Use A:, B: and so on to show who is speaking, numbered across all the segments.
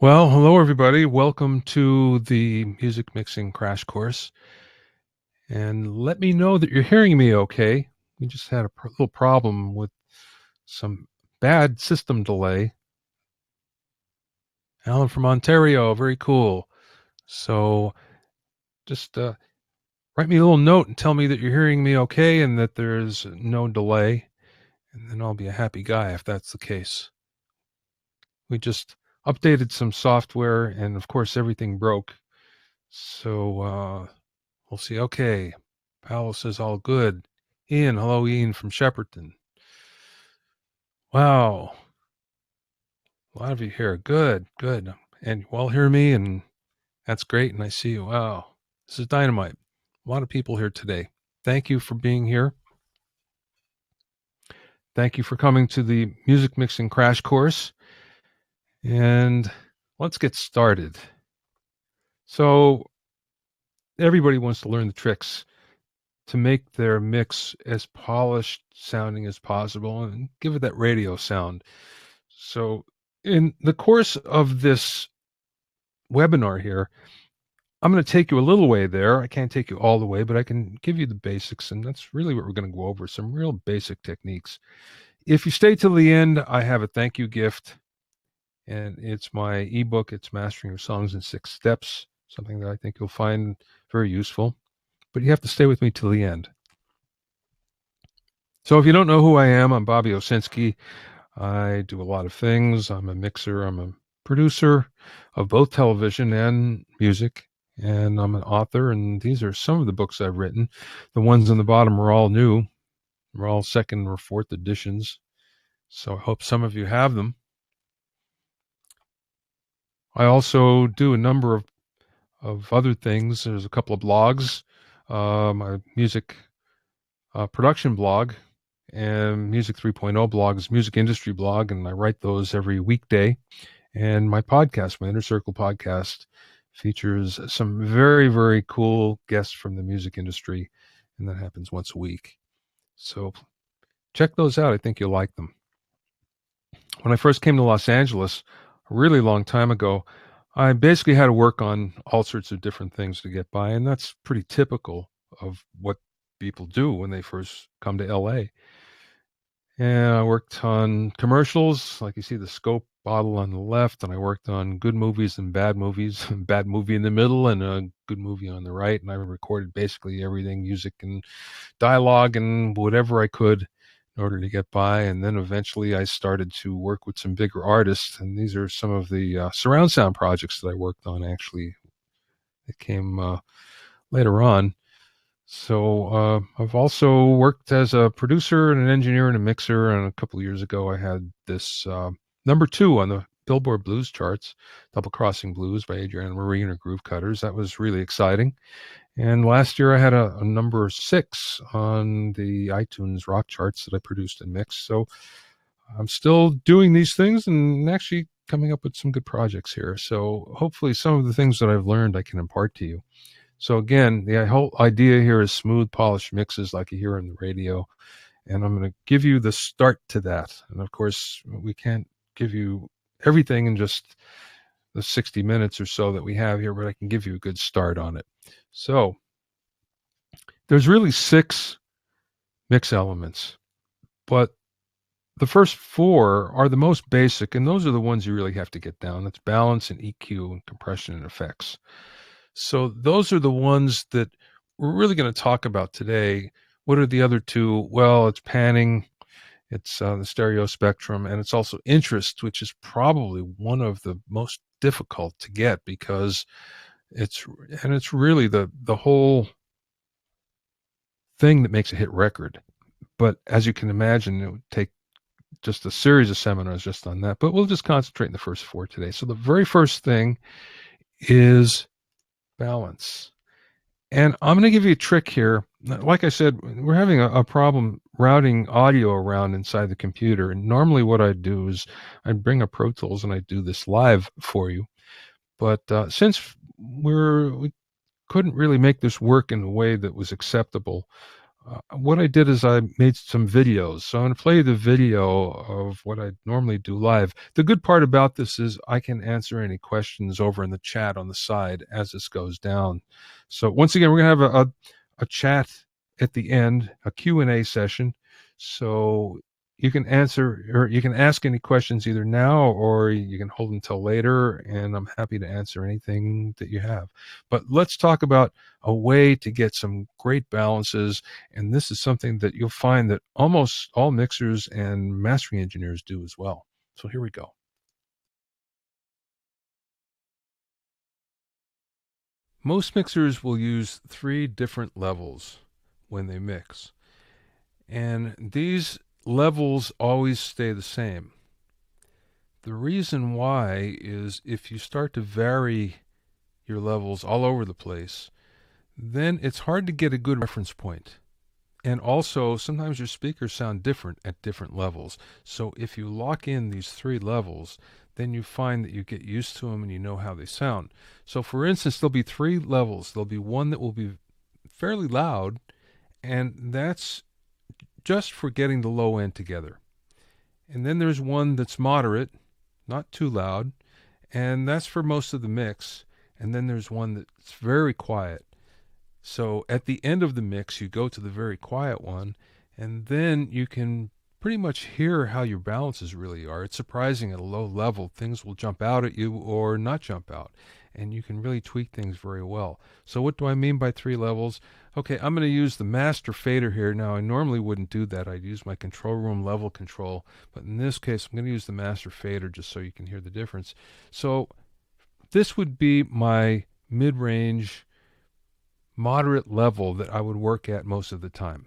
A: Well, hello everybody. Welcome to the music mixing crash course. And let me know that you're hearing me okay. We just had a little problem with some bad system delay. Alan from Ontario, very cool. So just write me a little note and tell me that you're hearing me okay and that there's no delay. And then I'll be a happy guy if that's the case. We just updated some software and of course everything broke. So we'll see. Okay. Powell says all good. Ian, hello, Ian from Shepperton. Wow. A lot of you here. Good, good. And you all hear me, and that's great. And I see you. Wow. This is dynamite. A lot of people here today. Thank you for being here. Thank you for coming to the music mixing crash course. And let's get started. So, everybody wants to learn the tricks to make their mix as polished sounding as possible and give it that radio sound. So, in the course of this webinar here, I'm going to take you a little way there. I can't take you all the way, but I can give you the basics, and that's really what we're going to go over, some real basic techniques. If you stay till the end, I have a thank you gift, and it's my ebook. It's Mastering Your Songs in 6 Steps, something that I think you'll find very useful. But you have to stay with me till the end. So if you don't know who I am, I'm Bobby Owsinski. I do a lot of things. I'm a mixer. I'm a producer of both television and music, and I'm an author. And these are some of the books I've written. The ones on the bottom are all new. They're all second or fourth editions. So I hope some of you have them. I also do a number of other things. There's a couple of blogs, my music production blog and Music 3.0 blog is music industry blog, and I write those every weekday. And my podcast, my Inner Circle podcast, features some very, very cool guests from the music industry, and that happens once a week. So check those out. I think you'll like them. When I first came to Los Angeles, a really long time ago, I basically had to work on all sorts of different things to get by, and that's pretty typical of what people do when they first come to LA. And I worked on commercials, like you see the Scope bottle on the left, and I worked on good movies and bad movies, bad movie in the middle, and a good movie on the right. And I recorded basically everything, music and dialogue and whatever I could in order to get by. And then eventually I started to work with some bigger artists, and these are some of the surround sound projects that I worked on actually. It came later on. So I've also worked as a producer and an engineer and a mixer. And a couple of years ago, I had this number 2 on the Billboard Blues charts, Double Crossing Blues by Adrienne Marie and her Groove Cutters. That was really exciting. And last year, I had a number 6 on the iTunes rock charts that I produced and mixed. So I'm still doing these things and actually coming up with some good projects here. So hopefully, some of the things that I've learned I can impart to you. So again, the whole idea here is smooth, polished mixes like you hear on the radio. And I'm going to give you the start to that. And of course, we can't give you everything in just the 60 minutes or so that we have here, but I can give you a good start on it. So there's really 6 mix elements, but the first 4 are the most basic, and those are the ones you really have to get down. That's balance and EQ and compression and effects. So those are the ones that we're really going to talk about today. What are the other 2? Well, it's panning, it's the stereo spectrum, and it's also interest, which is probably one of the most difficult to get because it's really the whole thing that makes a hit record. But as you can imagine, it would take just a series of seminars just on that. But we'll just concentrate in the first 4 today. So the very first thing is balance. And I'm going to give you a trick here. Like I said, we're having a problem routing audio around inside the computer. And normally what I do is I bring up Pro Tools and I do this live for you. But since we couldn't really make this work in a way that was acceptable, What I did is I made some videos. So I'm going to play the video of what I normally do live. The good part about this is I can answer any questions over in the chat on the side as this goes down. So once again, we're going to have a chat at the end, a Q&A session. So you can answer or you can ask any questions either now or you can hold until later, and I'm happy to answer anything that you have. But let's talk about a way to get some great balances, and this is something that you'll find that almost all mixers and mastering engineers do as well. So here we go. Most mixers will use 3 different levels when they mix, and these levels always stay the same. The reason why is if you start to vary your levels all over the place, then it's hard to get a good reference point. And also, sometimes your speakers sound different at different levels. So if you lock in these 3 levels, then you find that you get used to them and you know how they sound. So for instance, there'll be 3 levels. There'll be one that will be fairly loud, and that's just for getting the low end together. And then there's one that's moderate, not too loud, and that's for most of the mix. And then there's one that's very quiet. So at the end of the mix, you go to the very quiet one, and then you can pretty much hear how your balances really are. It's surprising at a low level. Things will jump out at you or not jump out, and you can really tweak things very well. So what do I mean by 3 levels? Okay, I'm going to use the master fader here. Now, I normally wouldn't do that. I'd use my control room level control, but in this case, I'm going to use the master fader just so you can hear the difference. So this would be my mid-range moderate level that I would work at most of the time.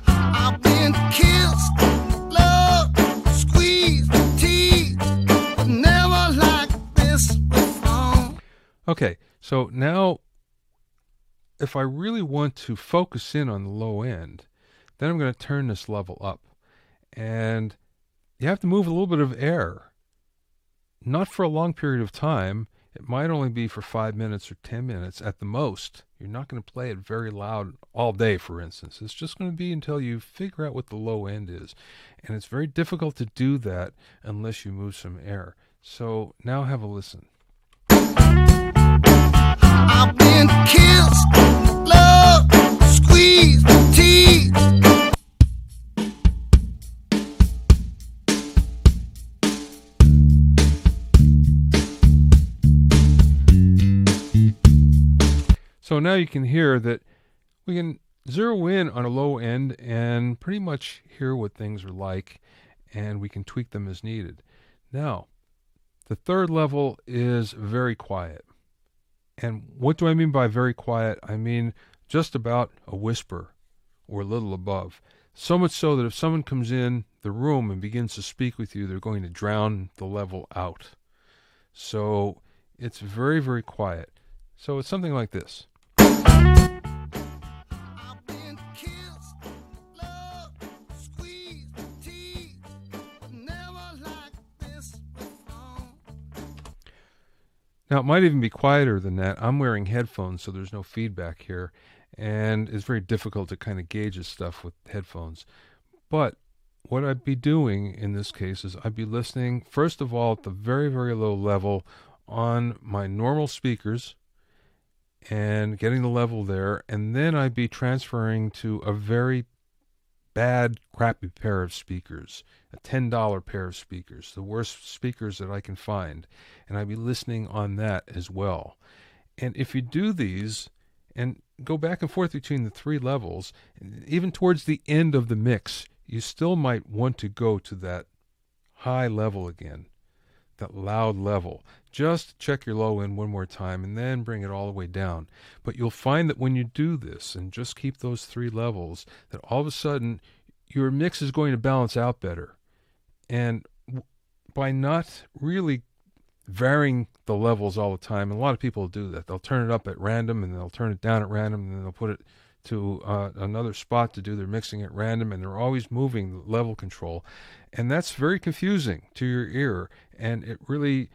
A: I've been kissed, loved, squeezed, teased, but never like this before. Okay, so now if I really want to focus in on the low end, then I'm going to turn this level up. And you have to move a little bit of air. Not for a long period of time. It might only be for 5 minutes or 10 minutes at the most. You're not going to play it very loud all day, for instance. It's just going to be until you figure out what the low end is. And it's very difficult to do that unless you move some air. So now have a listen. I've been kissed, loved, squeezed, teased. So now you can hear that we can zero in on a low end and pretty much hear what things are like, and we can tweak them as needed. Now, the third level is very quiet. And what do I mean by very quiet? I mean just about a whisper or a little above. So much so that if someone comes in the room and begins to speak with you, they're going to drown the level out. So it's very, very quiet. So it's something like this. Now, it might even be quieter than that. I'm wearing headphones, so there's no feedback here, and it's very difficult to kind of gauge this stuff with headphones. But what I'd be doing in this case is I'd be listening, first of all, at the very, very low level on my normal speakers and getting the level there, and then I'd be transferring to a very bad, crappy pair of speakers, a $10 pair of speakers, the worst speakers that I can find, and I'd be listening on that as well. And if you do these and go back and forth between the 3 levels, even towards the end of the mix, you still might want to go to that high level again, that loud level. Just check your low end one more time and then bring it all the way down. But you'll find that when you do this and just keep those 3 levels, that all of a sudden your mix is going to balance out better. And by not really varying the levels all the time, and a lot of people do that. They'll turn it up at random and they'll turn it down at random and then they'll put it to another spot to do their mixing at random, and they're always moving the level control. And that's very confusing to your ear, and it really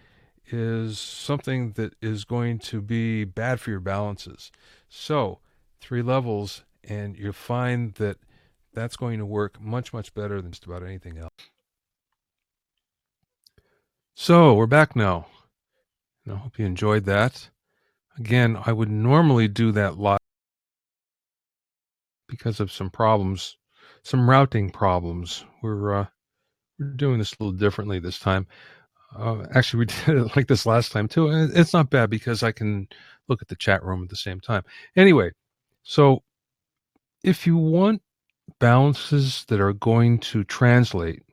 A: is something that is going to be bad for your balances. So 3 levels and you'll find that that's going to work much, much better than just about anything else. So we're back now, and I hope you enjoyed that. Again, I would normally do that live because of some problems, some routing problems. We're doing this a little differently this time. Actually, we did it like this last time too, and it's not bad because I can look at the chat room at the same time. Anyway, so if you want balances that are going to translate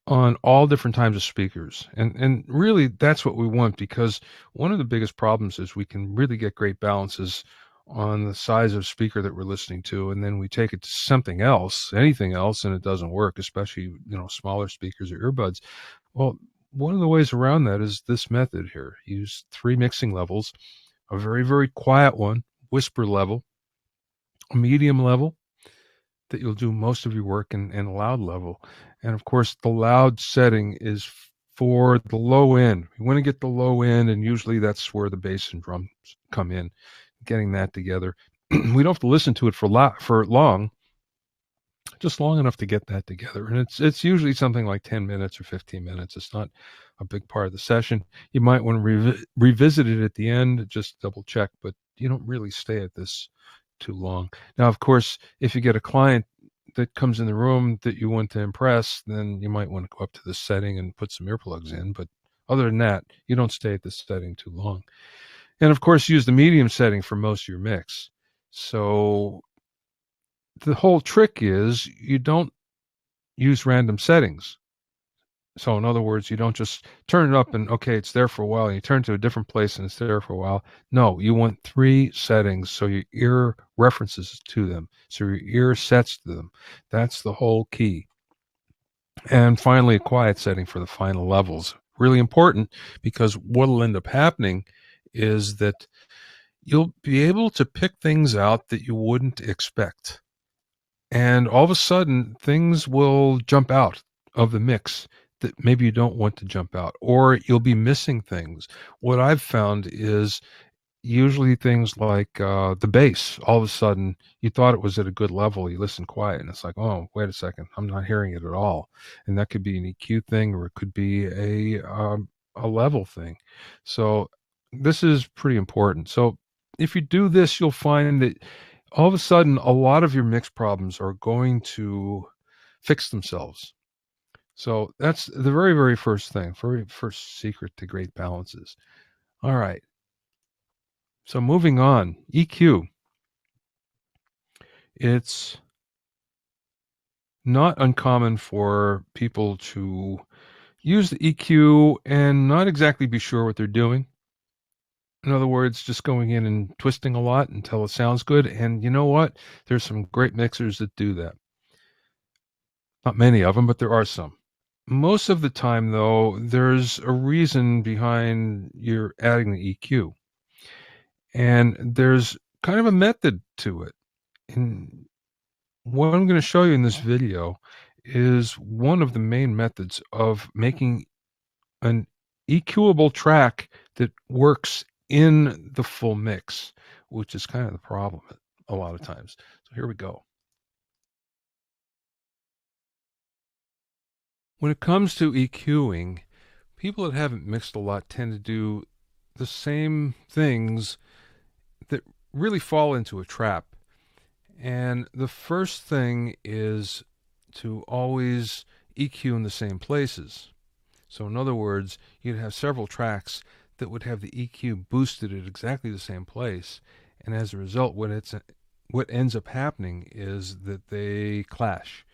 A: on all different types of speakers, and really that's what we want, because one of the biggest problems is we can really get great balances on the size of speaker that we're listening to, and then we take it to something else, anything else, and it doesn't work, especially smaller speakers or earbuds. Well, one of the ways around that is this method here. Use 3 mixing levels: a very, very quiet one, whisper level; a medium level that you'll do most of your work in, and a loud level. And of course, the loud setting is for the low end. You want to get the low end, and usually that's where the bass and drums come in, getting that together. We don't have to listen to it for long, just long enough to get that together. And it's usually something like 10 minutes or 15 minutes. It's not a big part of the session. You might want to revisit it at the end, just double check, but you don't really stay at this too long. Now, of course, if you get a client that comes in the room that you want to impress, then you might want to go up to this setting and put some earplugs in. But other than that, you don't stay at this setting too long. And of course, use the medium setting for most of your mix. So the whole trick is you don't use random settings. So in other words, you don't just turn it up and okay, it's there for a while, and you turn to a different place and it's there for a while. No, you want 3 settings so your ear references to them, so your ear sets to them. That's the whole key. And finally, a quiet setting for the final levels. Really important, because what'll end up happening is that you'll be able to pick things out that you wouldn't expect. And all of a sudden, things will jump out of the mix that maybe you don't want to jump out, or you'll be missing things. What I've found is usually things like the bass. All of a sudden, you thought it was at a good level. You listen quiet, and it's like, oh, wait a second, I'm not hearing it at all. And that could be an EQ thing, or it could be a level thing. So this is pretty important. So if you do this, you'll find that all of a sudden, a lot of your mix problems are going to fix themselves. So that's the very, very first thing, very first secret to great balances. All right. So moving on, EQ. It's not uncommon for people to use the EQ and not exactly be sure what they're doing. In other words, just going in and twisting a lot until it sounds good. And you know what? There's some great mixers that do that. Not many of them, but there are some. Most of the time, though, there's a reason behind your adding the EQ. And there's kind of a method to it. And what I'm going to show you in this video is one of the main methods of making an EQable track that works in the full mix, which is kind of the problem a lot of times. So here we go. When it comes to EQing, people that haven't mixed a lot tend to do the same things that really fall into a trap. And the first thing is to always EQ in the same places. So in other words, you'd have several tracks that would have the EQ boosted at exactly the same place. And as a result, what ends up happening is that they clash.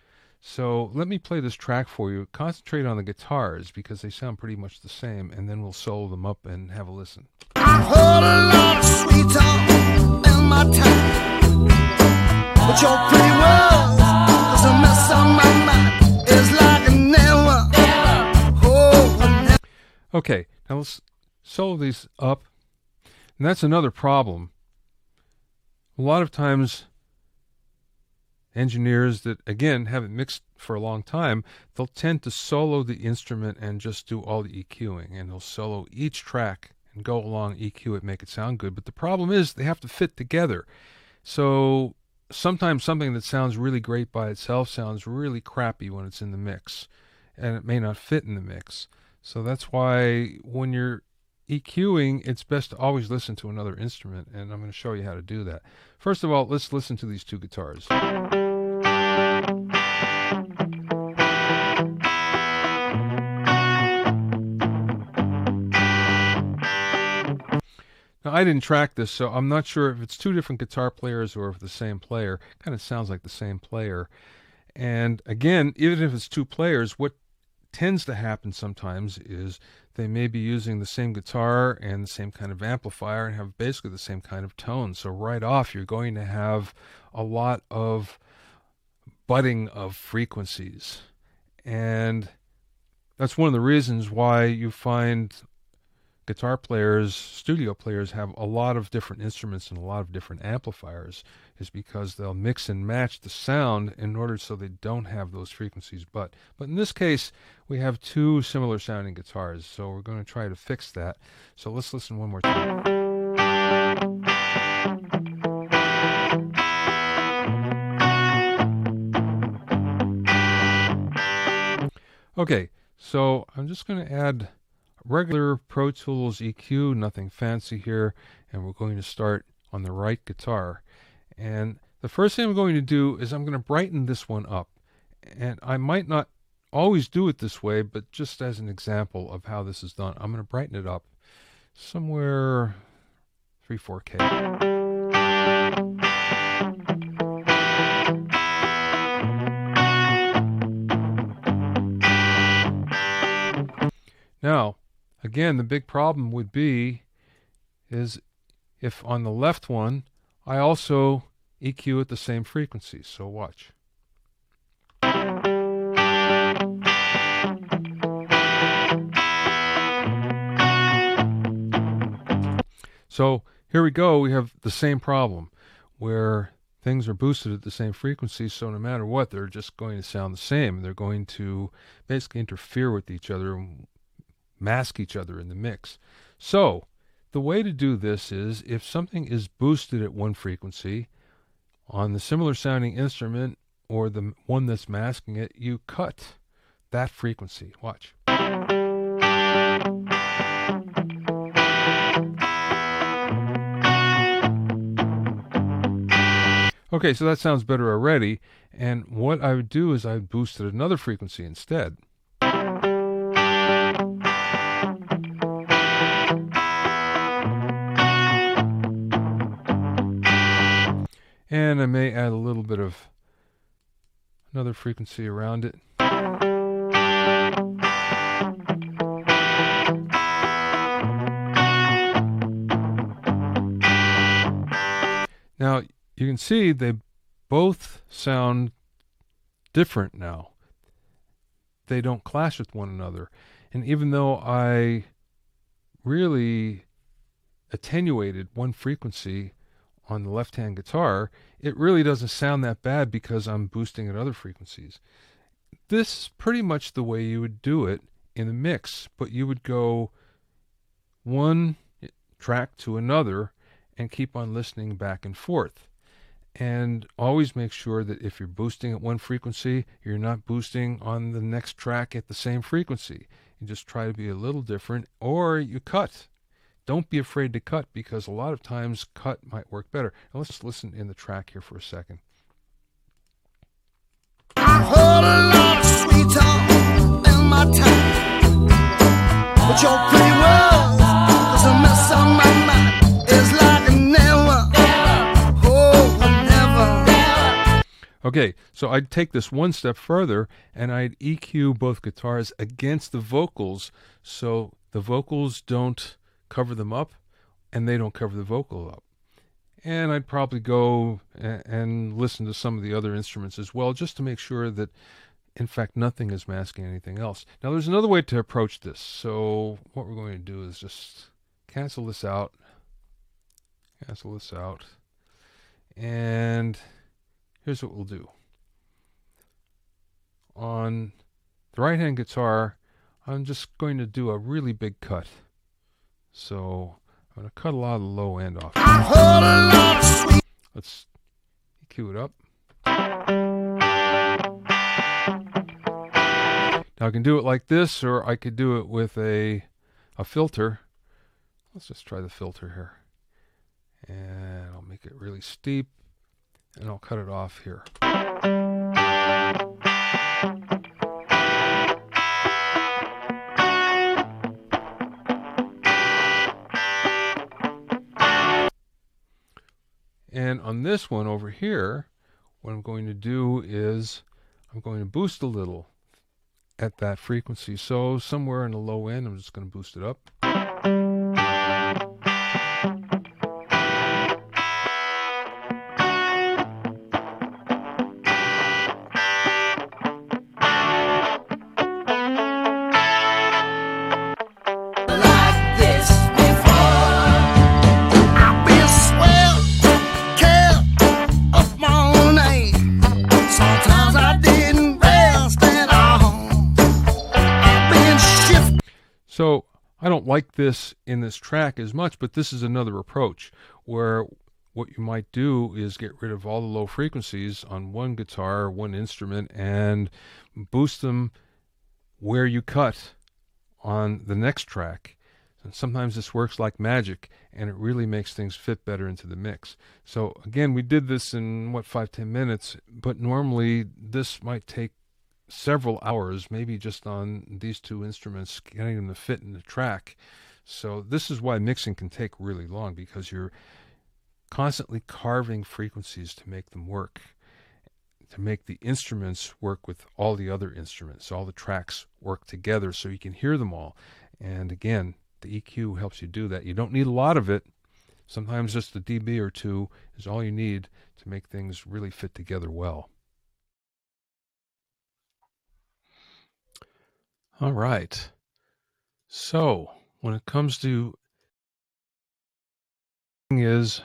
A: So let me play this track for you. Concentrate on the guitars because they sound pretty much the same, and then we'll solo them up and have a listen.
B: I heard a lot of sweet talk in my time, but your pretty words is a mess on my mind. It's like a never.
A: Okay, now let's solo these up. And that's another problem. A lot of times, engineers that, again, haven't mixed for a long time, they'll tend to solo the instrument and just do all the EQing. And they'll solo each track and go along, EQ it, make it sound good. But the problem is they have to fit together. So sometimes something that sounds really great by itself sounds really crappy when it's in the mix, and it may not fit in the mix. So that's why when you're EQing, it's best to always listen to another instrument, and I'm going to show you how to do that. First of all, let's listen to these two guitars. Now, I didn't track this, so I'm not sure if it's two different guitar players or if the same player. Kind of sounds like the same player. And again, even if it's two players, what tends to happen sometimes is they may be using the same guitar and the same kind of amplifier and have basically the same kind of tone. So right off, you're going to have a lot of butting of frequencies. And that's one of the reasons why you find guitar players, studio players, have a lot of different instruments and a lot of different amplifiers, is because they'll mix and match the sound in order so they don't have those frequencies. But in this case, we have two similar sounding guitars, so we're going to try to fix that. So let's listen one more time. Okay, so I'm just going to add regular Pro Tools EQ, nothing fancy here, and we're going to start on the right guitar. And the first thing I'm going to do is I'm going to brighten this one up. And I might not always do it this way, but just as an example of how this is done, I'm going to brighten it up somewhere 3-4K. Now, again, the big problem would be is if on the left one, I also EQ at the same frequency. So watch. So here we go. We have the same problem where things are boosted at the same frequency. So no matter what, they're just going to sound the same. They're going to basically interfere with each other and mask each other in the mix. So the way to do this is if something is boosted at one frequency on the similar sounding instrument or the one that's masking it, you cut that frequency. Watch. Okay, so that sounds better already. And what I would do is I would boost at another frequency instead. And I may add a little bit of another frequency around it. Now, you can see they both sound different now. They don't clash with one another. And even though I really attenuated one frequency on the left-hand guitar, it really doesn't sound that bad because I'm boosting at other frequencies. This is pretty much the way you would do it in a mix, but you would go one track to another and keep on listening back and forth. And always make sure that if you're boosting at one frequency, you're not boosting on the next track at the same frequency. You just try to be a little different, or you cut. Don't be afraid to cut, because a lot of times cut might work better. Now let's listen in the track here for a second.
B: I heard a lot of sweet talk in my time, but your pretty words was a mess on my mind. It's like a never, oh, never.
A: Okay, so I'd take this one step further and I'd EQ both guitars against the vocals, so the vocals don't cover them up and they don't cover the vocal up. And I'd probably go and listen to some of the other instruments as well, just to make sure that, in fact, nothing is masking anything else. Now, there's another way to approach this. So what we're going to do is just cancel this out, and here's what we'll do. On the right-hand guitar, I'm just going to do a really big cut. So I'm going to cut a lot of the low end off.
B: I heard a lot of sweet.
A: Let's EQ it up. Now I can do it like this, or I could do it with a filter. Let's just try the filter here. And I'll make it really steep, and I'll cut it off here. And on this one over here, what I'm going to do is I'm going to boost a little at that frequency. So somewhere in the low end, I'm just going to boost it up.
B: Like this before, I've been swell, kept up all night. Sometimes I didn't rest at all. I've been shifting.
A: So I don't like this in this track as much, but this is another approach where what you might do is get rid of all the low frequencies on one guitar, one instrument, and boost them where you cut on the next track. And sometimes this works like magic, and it really makes things fit better into the mix. So again, we did this in 5-10 minutes, but normally this might take several hours, maybe just on these two instruments, getting them to fit in the track. So this is why mixing can take really long, because you're constantly carving frequencies to make them work, to make the instruments work with all the other instruments, all the tracks work together so you can hear them all. And again, the EQ helps you do that. You don't need a lot of it. Sometimes just a dB or two is all you need to make things really fit together well. All right. So when it comes to is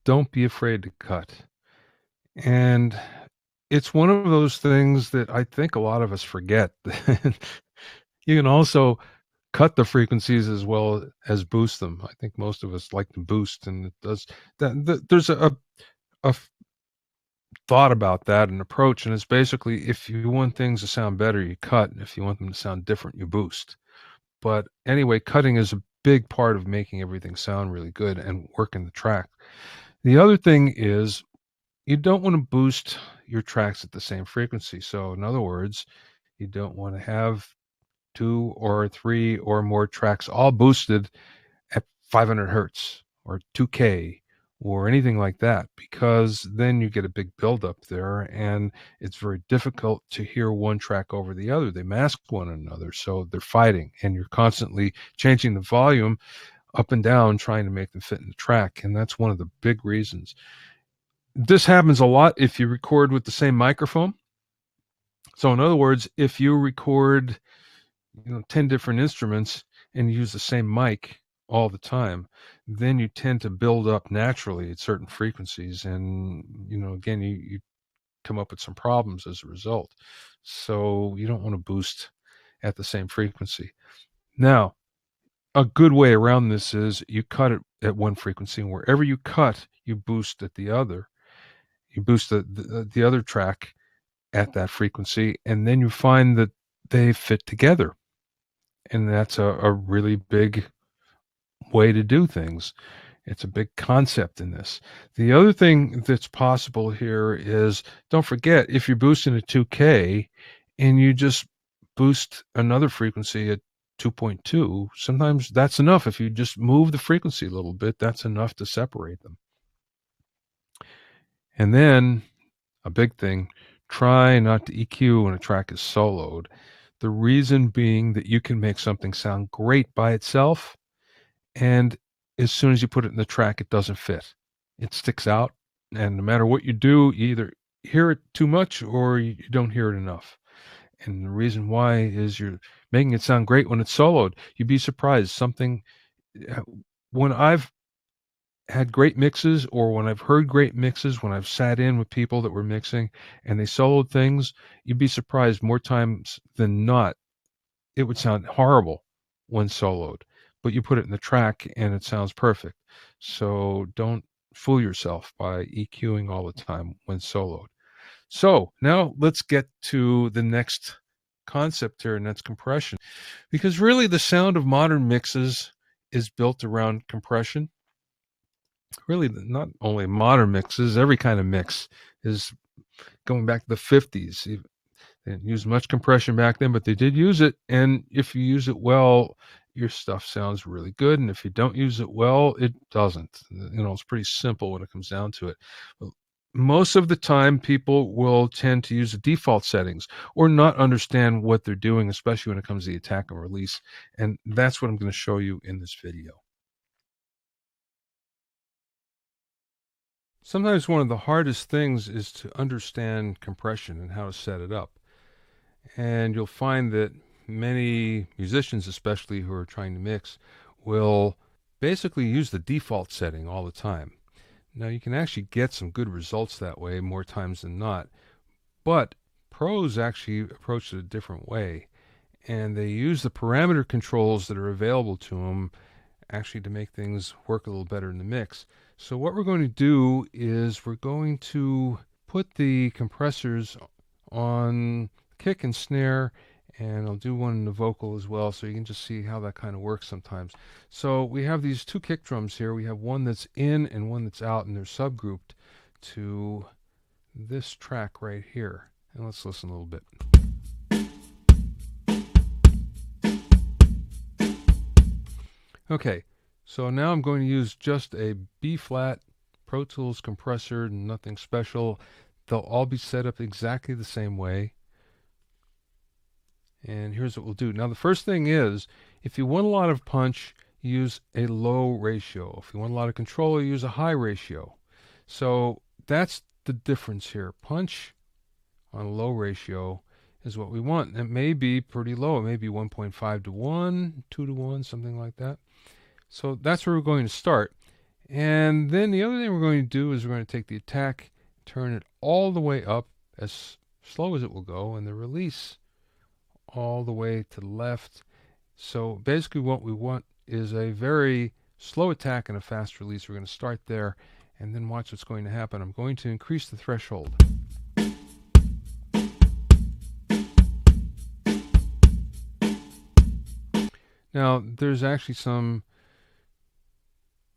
A: don't be afraid to cut. And it's one of those things that I think a lot of us forget. You can also cut the frequencies as well as boost them. I think most of us like to boost, and it does that. There's a thought about that, an approach, and it's basically if you want things to sound better, you cut. If you want them to sound different, you boost. But anyway, cutting is a big part of making everything sound really good and working the track. The other thing is you don't want to boost your tracks at the same frequency. So in other words, you don't want to have 2 or 3 or more tracks all boosted at 500 hertz or 2K or anything like that, because then you get a big buildup there and it's very difficult to hear one track over the other. They mask one another, so they're fighting, and you're constantly changing the volume up and down trying to make them fit in the track, and that's one of the big reasons. This happens a lot if you record with the same microphone. So in other words, if you record 10 different instruments and use the same mic all the time, then you tend to build up naturally at certain frequencies, and again, you come up with some problems as a result. So you don't want to boost at the same frequency. Now, a good way around this is you cut it at one frequency, and wherever you cut, you boost at the other. You boost the other track at that frequency, and then you find that they fit together. And that's a really big way to do things. It's a big concept in this. The other thing that's possible here is, don't forget, if you're boosting at 2K and you just boost another frequency at 2.2, sometimes that's enough. If you just move the frequency a little bit, that's enough to separate them. And then a big thing, try not to EQ when a track is soloed. The reason being that you can make something sound great by itself, and as soon as you put it in the track, it doesn't fit. It sticks out, and no matter what you do, you either hear it too much or you don't hear it enough. And the reason why is you're making it sound great when it's soloed. You'd be surprised. When I've had great mixes, or when I've heard great mixes, when I've sat in with people that were mixing and they soloed things, you'd be surprised more times than not. It would sound horrible when soloed, but you put it in the track and it sounds perfect. So don't fool yourself by EQing all the time when soloed. So now let's get to the next concept here, and that's compression. Because really the sound of modern mixes is built around compression. Really, not only modern mixes, every kind of mix is going back to the 50s. They didn't use much compression back then, but they did use it. And if you use it well, your stuff sounds really good. And if you don't use it well, it doesn't. It's pretty simple when it comes down to it. Most of the time, people will tend to use the default settings or not understand what they're doing, especially when it comes to the attack and release. And that's what I'm going to show you in this video. Sometimes one of the hardest things is to understand compression and how to set it up. And you'll find that many musicians, especially who are trying to mix, will basically use the default setting all the time. Now, you can actually get some good results that way more times than not, but pros actually approach it a different way, and they use the parameter controls that are available to them actually to make things work a little better in the mix. So what we're going to do is we're going to put the compressors on kick and snare, and I'll do one in the vocal as well, so you can just see how that kind of works sometimes. So we have these two kick drums here. We have one that's in and one that's out, and they're subgrouped to this track right here. And let's listen a little bit. Okay, so now I'm going to use just a B-flat Pro Tools compressor, nothing special. They'll all be set up exactly the same way. And here's what we'll do. Now, the first thing is, if you want a lot of punch, use a low ratio. If you want a lot of control, use a high ratio. So that's the difference here. Punch on a low ratio is what we want. It may be pretty low. It may be 1.5 to 1, 2 to 1, something like that. So that's where we're going to start. And then the other thing we're going to do is we're going to take the attack, turn it all the way up as slow as it will go, and the release all the way to the left. So basically what we want is a very slow attack and a fast release. We're going to start there and then watch what's going to happen. I'm going to increase the threshold. Now, there's actually some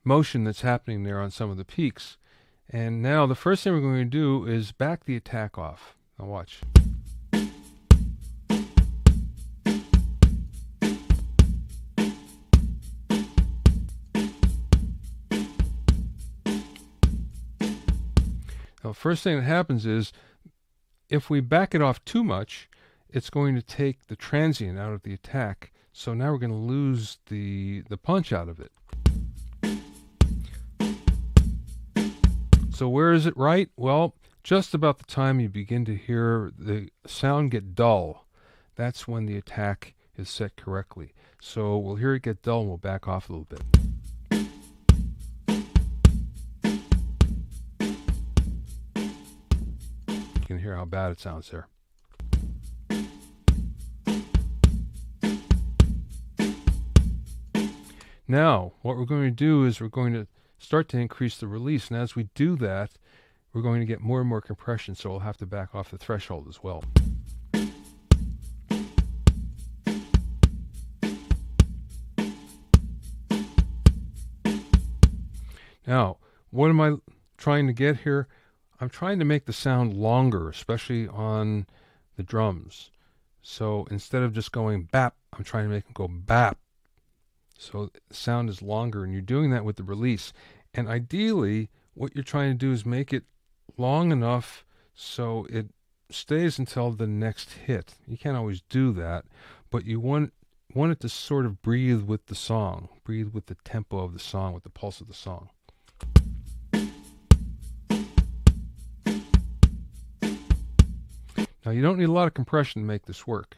A: motion that's happening there on some of the peaks. And now the first thing we're going to do is back the attack off. Now watch. Now, first thing that happens is if we back it off too much, it's going to take the transient out of the attack. So now we're going to lose the punch out of it. So where is it right? Well, just about the time you begin to hear the sound get dull, that's when the attack is set correctly. So we'll hear it get dull and we'll back off a little bit. You can hear how bad it sounds there. Now, what we're going to do is we're going to start to increase the release. And as we do that, we're going to get more and more compression, so we'll have to back off the threshold as well. Now, what am I trying to get here? I'm trying to make the sound longer, especially on the drums. So instead of just going bap, I'm trying to make it go bap. So the sound is longer, and you're doing that with the release. And ideally, what you're trying to do is make it long enough so it stays until the next hit. You can't always do that, but you want it to sort of breathe with the song, breathe with the tempo of the song, with the pulse of the song. Now, you don't need a lot of compression to make this work.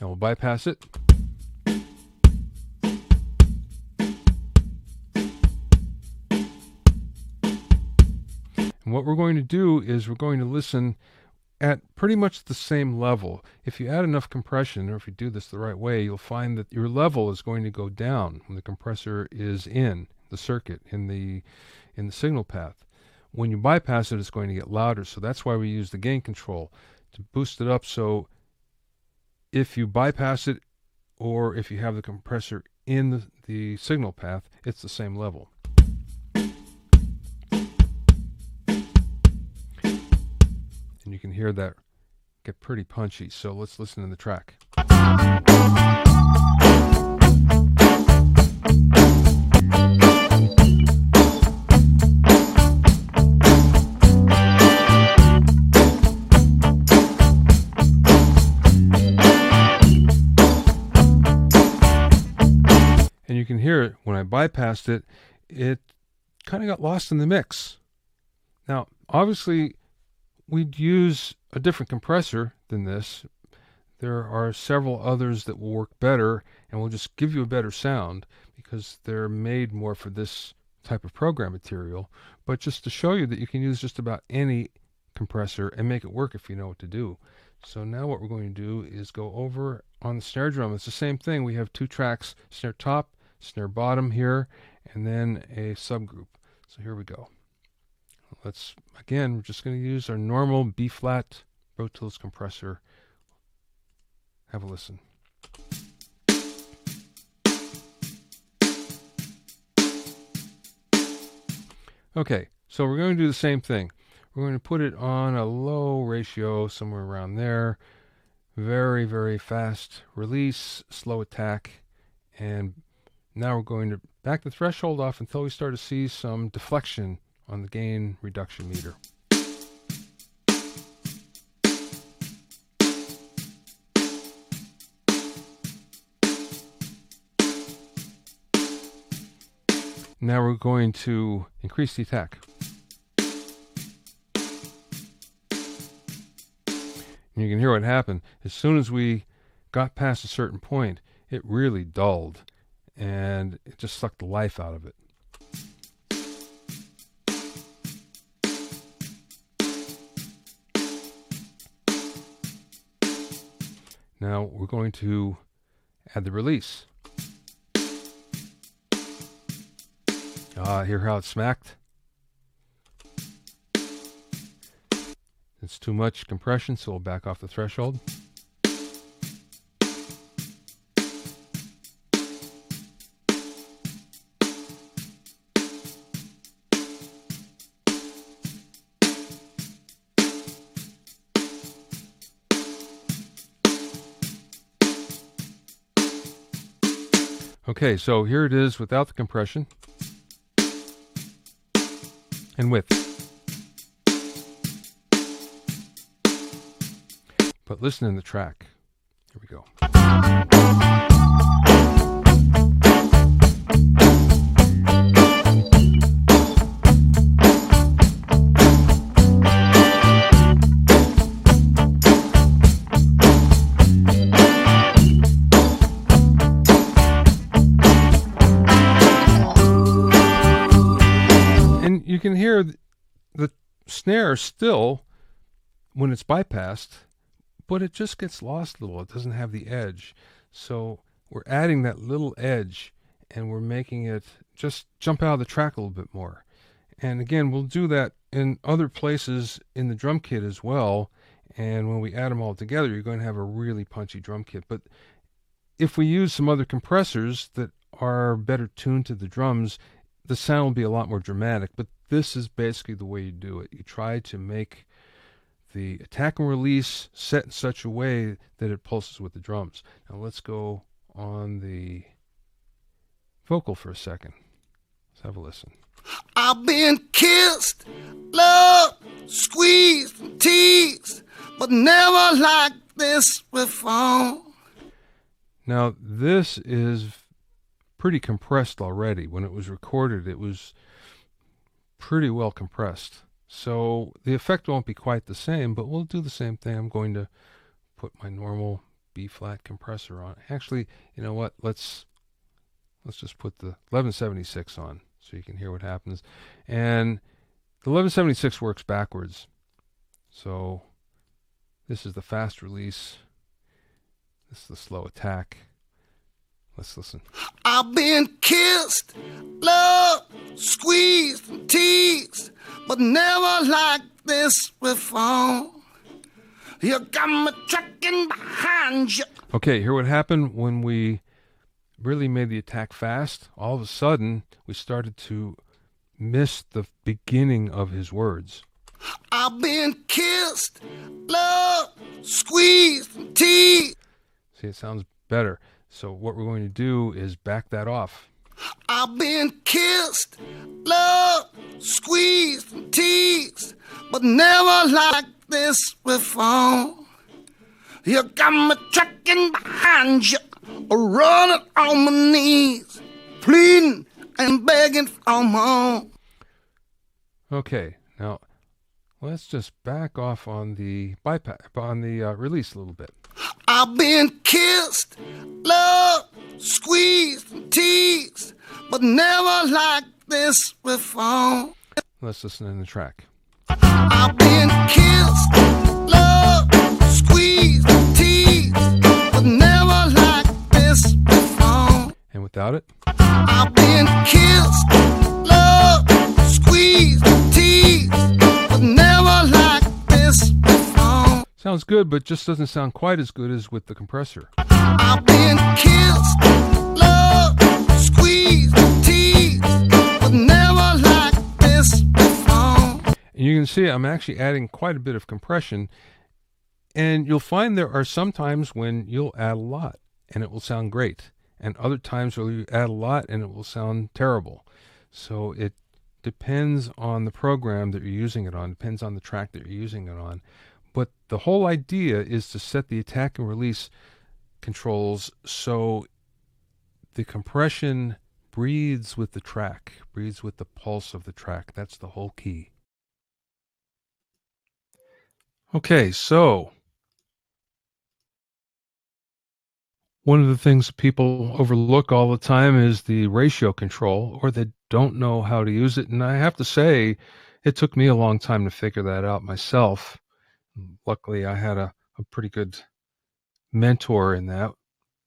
A: Now we'll bypass it. And what we're going to do is we're going to listen at pretty much the same level. If you add enough compression, or if you do this the right way, you'll find that your level is going to go down when the compressor is in the circuit, in the signal path. When you bypass it, it's going to get louder. So that's why we use the gain control to boost it up. So if you bypass it, or if you have the compressor in the signal path, it's the same level. And you can hear that get pretty punchy. So let's listen to the track. And you can hear it when I bypassed it, it kind of got lost in the mix. Now, obviously, we'd use a different compressor than this. There are several others that will work better and will just give you a better sound because they're made more for this type of program material. But just to show you that you can use just about any compressor and make it work if you know what to do. So now what we're going to do is go over on the snare drum. It's the same thing. We have two tracks, snare top, snare bottom here, and then a subgroup. So here we go. We're just going to use our normal B-flat Pro Tools compressor. Have a listen. Okay, so we're going to do the same thing. We're going to put it on a low ratio, somewhere around there. Very, very fast release, slow attack. And now we're going to back the threshold off until we start to see some deflection on the gain reduction meter. Now we're going to increase the attack. And you can hear what happened. As soon as we got past a certain point, it really dulled and it just sucked the life out of it. Now we're going to add the release. Hear how it smacked? It's too much compression, so we'll back off the threshold. Okay, so here it is without the compression and with. But listen in the track. Here we go. And you can hear the snare still when it's bypassed, but it just gets lost a little. It doesn't have the edge. So we're adding that little edge and we're making it just jump out of the track a little bit more. And again, we'll do that in other places in the drum kit as well. And when we add them all together, you're going to have a really punchy drum kit. But if we use some other compressors that are better tuned to the drums, the sound will be a lot more dramatic. But this is basically the way you do it. You try to make the attack and release set in such a way that it pulses with the drums. Now let's go on the vocal for a second. Let's have a listen.
B: I've been kissed, loved, squeezed, teased, but never like this before.
A: Now this is pretty compressed already. When it was recorded, it was pretty well compressed. So the effect won't be quite the same, but we'll do the same thing. I'm going to put my normal B-flat compressor on. Actually, you know what? Let's just put the 1176 on so you can hear what happens. And the 1176 works backwards. So This is the fast release. This is the slow attack. Let's listen.
B: I've been kissed, loved, squeezed, and teased, but never like this before. You got me tracking behind you.
A: Okay, here what happened when we really made the attack fast. All of a sudden, we started to miss the beginning of his words.
B: I've been kissed, loved, squeezed, and teased.
A: See, it sounds better. So what we're going to do is back that off.
B: I've been kissed, loved, squeezed, and teased, but never like this before. You got me tracking behind you, running on my knees, pleading and begging for more.
A: Okay, now let's just back off on the release a little bit.
B: I've been kissed, loved, squeezed, and teased, but never like this before.
A: Let's listen in the track.
B: I've been kissed, loved, squeezed, and teased, but never like this before.
A: And without it.
B: I've been kissed, loved, squeezed, and teased, but never like this before.
A: Sounds good, but just doesn't sound quite as good as with the compressor.
B: I've been kissed, loved, squeezed, and teased, but never like this before.
A: And you can see I'm actually adding quite a bit of compression, and you'll find there are some times when you'll add a lot and it will sound great, and other times where you add a lot and it will sound terrible. So it depends on the program that you're using it on, depends on the track that you're using it on. But the whole idea is to set the attack and release controls so the compression breathes with the track, breathes with the pulse of the track. That's the whole key. Okay, so one of the things people overlook all the time is the ratio control, or they don't know how to use it. And I have to say, it took me a long time to figure that out myself. Luckily, I had a pretty good mentor in that.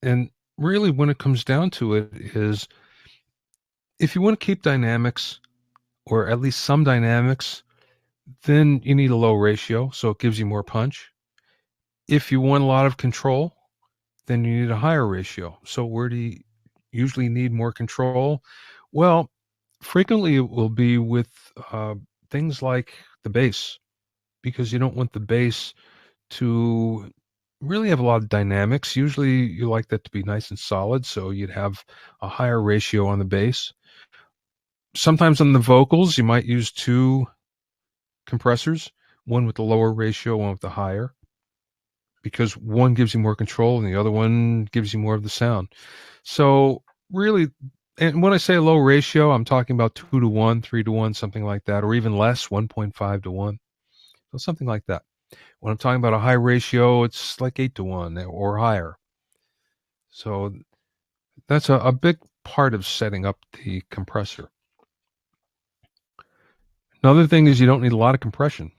A: And really, when it comes down to it, is if you want to keep dynamics, or at least some dynamics, then you need a low ratio, so it gives you more punch. If you want a lot of control, then you need a higher ratio. So where do you usually need more control? Well, frequently it will be with things like the bass, because you don't want the bass to really have a lot of dynamics. Usually you like that to be nice and solid, so you'd have a higher ratio on the bass. Sometimes on the vocals, you might use two compressors, one with the lower ratio, one with the higher, because one gives you more control and the other one gives you more of the sound. So really, and when I say low ratio, I'm talking about 2 to 1, 3 to 1, something like that, or even less, 1.5 to 1. So something like that. When I'm talking about a high ratio, it's like 8 to 1 or higher. So that's a big part of setting up the compressor. Another thing is you don't need a lot of compression.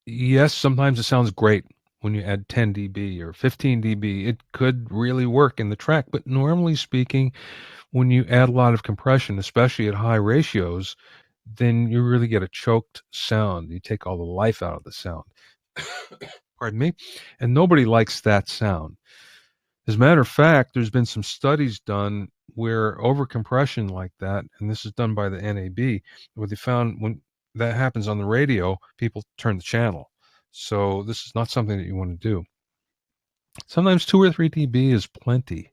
A: Yes, sometimes it sounds great when you add 10 dB or 15 dB. It could really work in the track, but normally speaking, when you add a lot of compression, especially at high ratios, then you really get a choked sound. You take all the life out of the sound. Pardon me. And nobody likes that sound. As a matter of fact, there's been some studies done where overcompression like that, and this is done by the NAB, where they found when that happens on the radio, people turn the channel. So this is not something that you want to do. Sometimes 2 or 3 dB is plenty.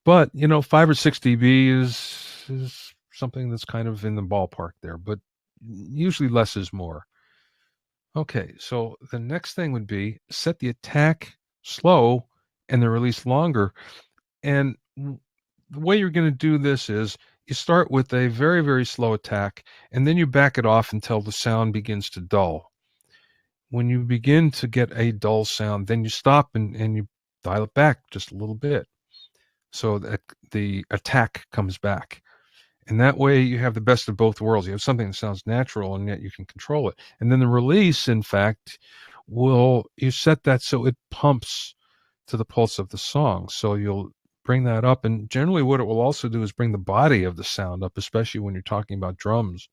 A: But, 5 or 6 dB is something that's kind of in the ballpark there, but usually less is more. Okay, so the next thing would be set the attack slow and the release longer. And the way you're going to do this is you start with a very, very slow attack, and then you back it off until the sound begins to dull. When you begin to get a dull sound, then you stop and you dial it back just a little bit so that the attack comes back. And that way you have the best of both worlds. You have something that sounds natural and yet you can control it. And then the release, in fact, you set that so it pumps to the pulse of the song. So you'll bring that up, and generally what it will also do is bring the body of the sound up, especially when you're talking about drums.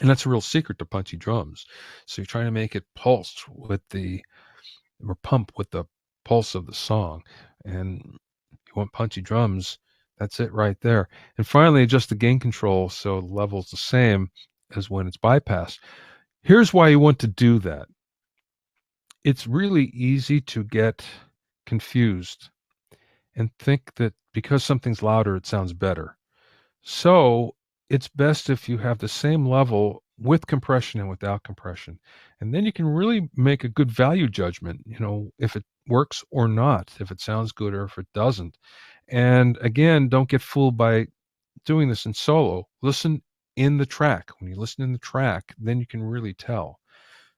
A: And that's a real secret to punchy drums. So you're trying to make it pulse with or pump with the pulse of the song. And you want punchy drums, that's it right there. And finally, adjust the gain control so the level's the same as when it's bypassed. Here's why you want to do that. It's really easy to get confused and think that because something's louder, it sounds better. So it's best if you have the same level with compression and without compression. And then you can really make a good value judgment, if it works or not, if it sounds good or if it doesn't. And again, don't get fooled by doing this in solo. Listen in the track. When you listen in the track, then you can really tell.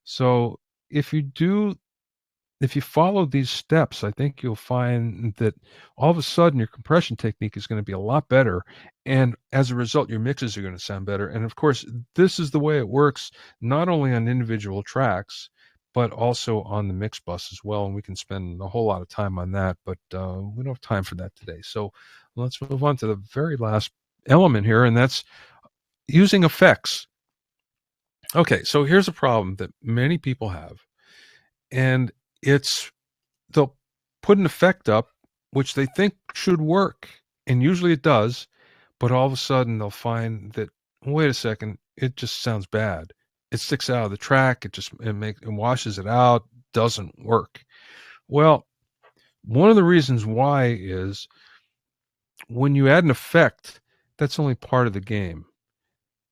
A: So if you follow these steps, I think you'll find that all of a sudden your compression technique is going to be a lot better. And as a result, your mixes are going to sound better. And of course, this is the way it works, not only on individual tracks, but also on the mix bus as well. And we can spend a whole lot of time on that, but we don't have time for that today. So let's move on to the very last element here, and that's using effects. Okay, so here's a problem that many people have. And they'll put an effect up which they think should work, and usually it does, but all of a sudden they'll find that, wait a second, it just sounds bad. It sticks out of the track, it washes it out, doesn't work. Well, one of the reasons why is when you add an effect, that's only part of the game.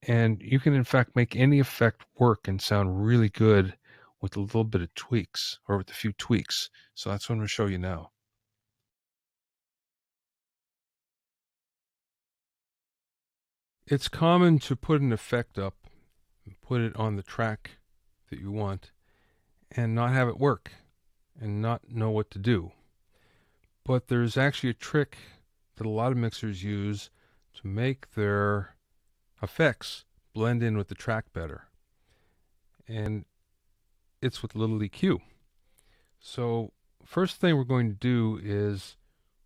A: And you can in fact make any effect work and sound really good with a little bit of tweaks, or with a few tweaks. So that's what I'm going to show you now. It's common to put an effect up, and put it on the track that you want, and not have it work, and not know what to do. But there's actually a trick that a lot of mixers use to make their effects blend in with the track better. And it's with little EQ. So first thing we're going to do is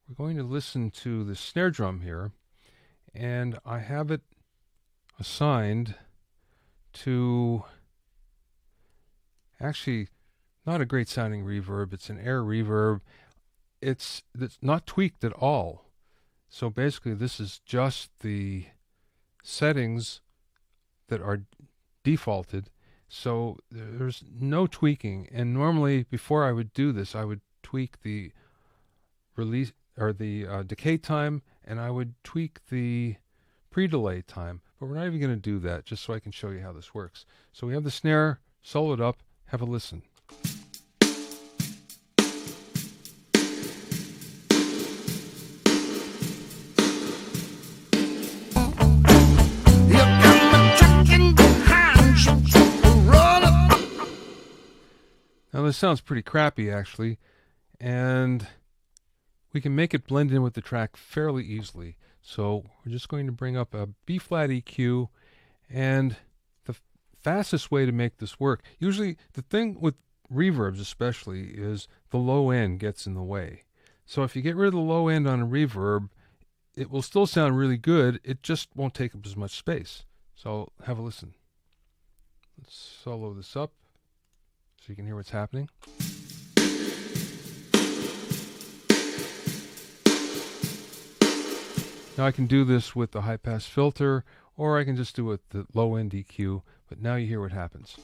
A: we're going to listen to the snare drum here, and I have it assigned to actually not a great sounding reverb. It's an air reverb. It's not tweaked at all. So basically this is just the settings that are defaulted. So there's no tweaking, and normally before I would do this, I would tweak the release or the decay time, and I would tweak the pre-delay time, but we're not even going to do that, just so I can show you how this works. So we have the snare soloed up. Have a listen. Now this sounds pretty crappy actually, and we can make it blend in with the track fairly easily. So we're just going to bring up a B-flat EQ, and the fastest way to make this work, usually the thing with reverbs especially, is the low end gets in the way. So if you get rid of the low end on a reverb, it will still sound really good, it just won't take up as much space. So have a listen. Let's solo this up so you can hear what's happening. Now I can do this with the high-pass filter, or I can just do it with the low-end EQ, but now you hear what happens.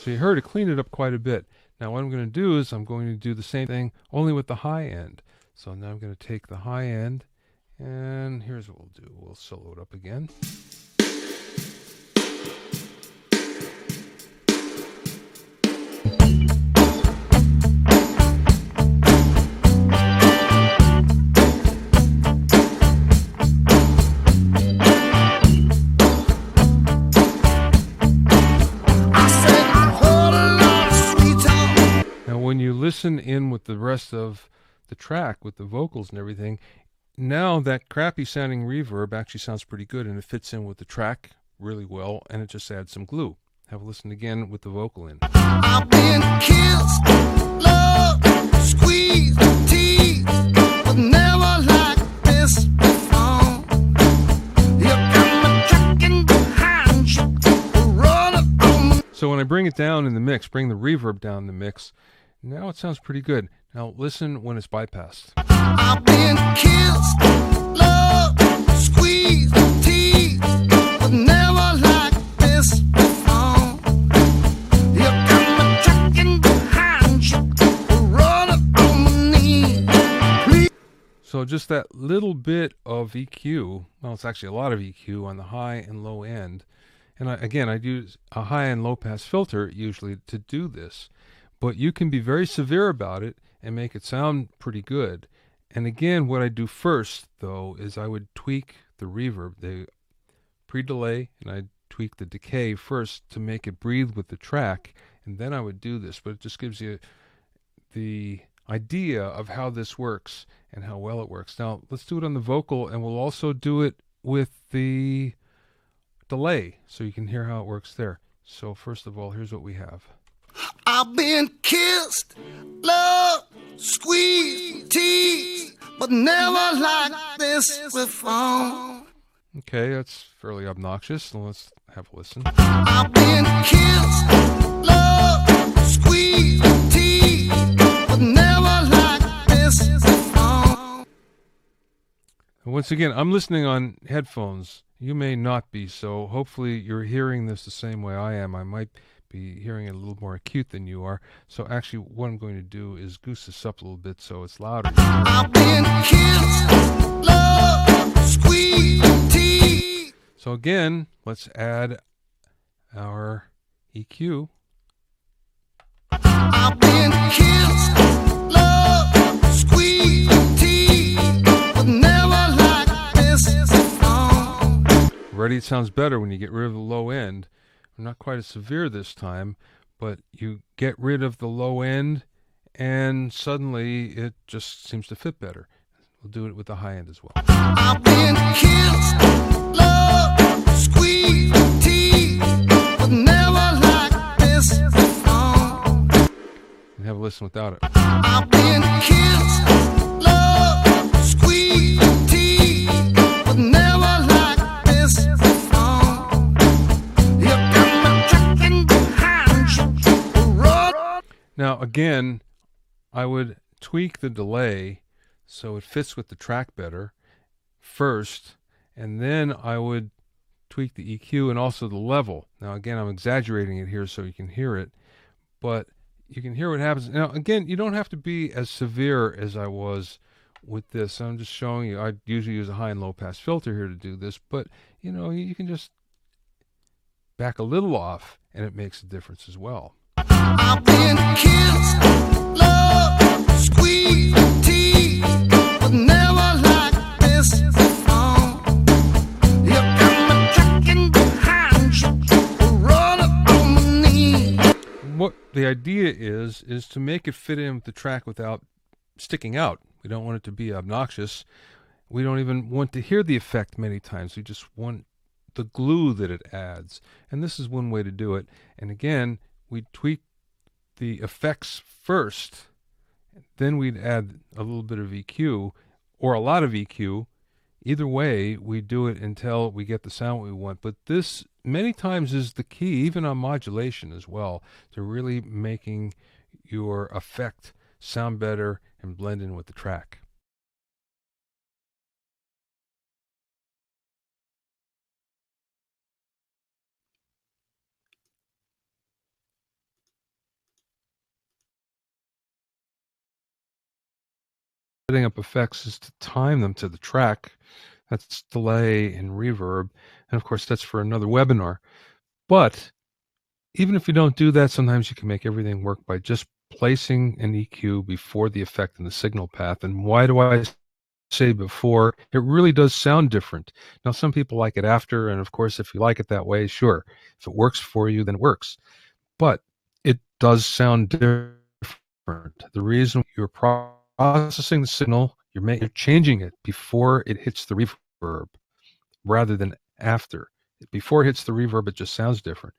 A: So you heard it cleaned it up quite a bit. Now what I'm going to do is I'm going to do the same thing, only with the high end. So now I'm going to take the high end, and here's what we'll do. We'll solo it up again. listen in with the rest of the track with the vocals and everything, now that crappy sounding reverb actually sounds pretty good, and it fits in with the track really well, and it just adds some glue. Have a listen again with the vocal in.
B: I've been kissed, loved, squeezed, teased, but never like this before. You got me tracking behind you, running on me.
A: So when I bring it down in the mix, bring the reverb down in the mix, now it sounds pretty good. Now listen when it's bypassed.
B: I've been kissed, loved, squeezed, teased, but never like this before. You got me tracking behind you, running on my knees.
A: So just that little bit of EQ, well, it's actually a lot of EQ on the high and low end. And I'd use a high and low pass filter usually to do this. But you can be very severe about it and make it sound pretty good. And again, what I do first, though, is I would tweak the reverb, the pre-delay, and I'd tweak the decay first to make it breathe with the track, and then I would do this. But it just gives you the idea of how this works and how well it works. Now, let's do it on the vocal, and we'll also do it with the delay so you can hear how it works there. So first of all, here's what we have.
B: I've been kissed, loved, squeezed, teased, but never like this before.
A: Okay, that's fairly obnoxious. So let's have a listen.
B: I've been kissed, loved, squeezed, teased, but never like this before.
A: And once again, I'm listening on headphones. You may not be, so hopefully you're hearing this the same way I am. I might be hearing it a little more acute than you are. So actually what I'm going to do is goose this up a little bit so it's louder.
B: I've been kissed, loved, squeezed, teased.
A: So again, let's add our EQ.
B: I've been kissed, loved, squeezed, teased, but never like this before.
A: Already it sounds better when you get rid of the low end. I'm not quite as severe this time, but you get rid of the low end and suddenly it just seems to fit better. We'll do it with the high end as well.
B: I've been kissed, loved, squeezed, teased, but never like this before.
A: And have a listen without it.
B: I've been kissed, loved, squeezed, teased, but never like this before. You got me tracking behind you, run.
A: Now again, I would tweak the delay so it fits with the track better first, and then I would tweak the EQ and also the level. Now again, I'm exaggerating it here so you can hear it, but you can hear what happens. Now again, you don't have to be as severe as I was with this. I'm just showing you. I usually use a high and low pass filter here to do this, but you know, you can just back a little off and it makes a difference as well.
B: I've been kissed, loved, squeezed, teased, but never like this before. You got me tracking behind you, running on my knees.
A: What the idea is to make it fit in with the track without sticking out. We don't want it to be obnoxious. We don't even want to hear the effect many times. We just want the glue that it adds. And this is one way to do it. And again, we tweak the effects first, then we'd add a little bit of EQ or a lot of EQ. Either way, we do it until we get the sound we want. But this many times is the key, even on modulation as well, to really making your effect sound better and blend in with the track. Setting up effects is to time them to the track. That's delay and reverb. And of course, that's for another webinar. But even if you don't do that, sometimes you can make everything work by just placing an EQ before the effect in the signal path. And why do I say before? It really does sound different. Now, some people like it after. And of course, if you like it that way, sure. If it works for you, then it works. But it does sound different The reason you're processing the signal, you're changing it before it hits the reverb rather than after. Before it hits the reverb, it just sounds different.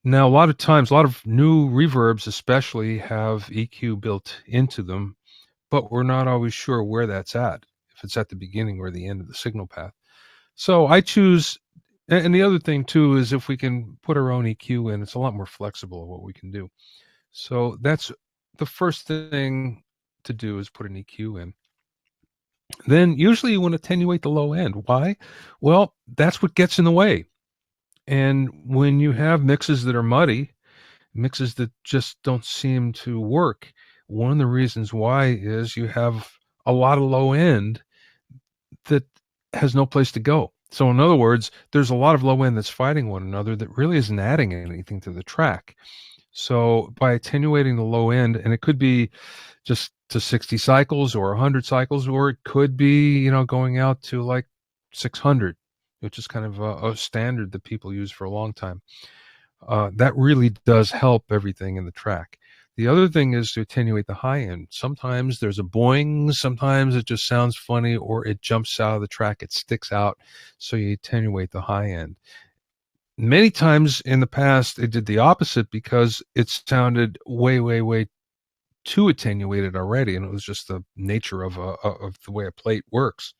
A: Now, a lot of times, a lot of new reverbs especially have EQ built into them, but we're not always sure where that's at, if it's at the beginning or the end of the signal path. So I choose, and the other thing too is if we can put our own EQ in, it's a lot more flexible of what we can do. So that's the first thing to do is put an EQ in. Then usually you want to attenuate the low end. Why? Well, that's what gets in the way. And when you have mixes that are muddy, mixes that just don't seem to work, one of the reasons why is you have a lot of low end that has no place to go. So in other words, there's a lot of low end that's fighting one another that really isn't adding anything to the track. So by attenuating the low end, and it could be just to 60 cycles or 100 cycles, or it could be, going out to like 600, which is kind of a standard that people use for a long time. That really does help everything in the track. The other thing is to attenuate the high end. Sometimes there's a boing, sometimes it just sounds funny, or it jumps out of the track, it sticks out, so you attenuate the high end. Many times in the past, it did the opposite because it sounded way, way, way too attenuated already, and it was just the nature of the way a plate works.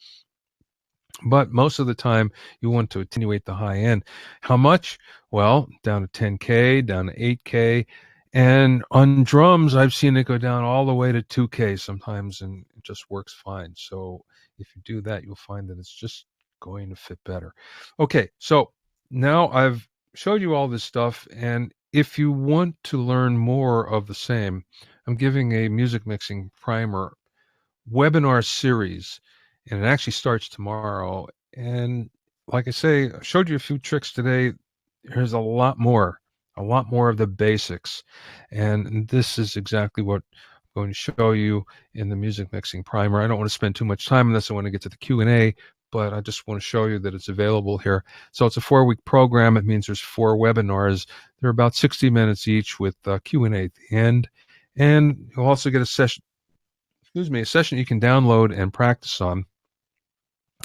A: But most of the time, you want to attenuate the high end. How much? Well, down to 10K, down to 8K. And on drums, I've seen it go down all the way to 2K sometimes, and it just works fine. So if you do that, you'll find that it's just going to fit better. Okay, so now I've showed you all this stuff, and if you want to learn more of the same, I'm giving a music mixing primer webinar series, and it actually starts tomorrow. And like I say, I showed you a few tricks today. There's a lot more of the basics. And this is exactly what I'm going to show you in the music mixing primer. I don't want to spend too much time on this. I want to get to the Q&A, but I just want to show you that it's available here. So it's a 4-week program. It means there's 4 webinars. They're about 60 minutes each with Q&A at the end. And you'll also get a session you can download and practice on,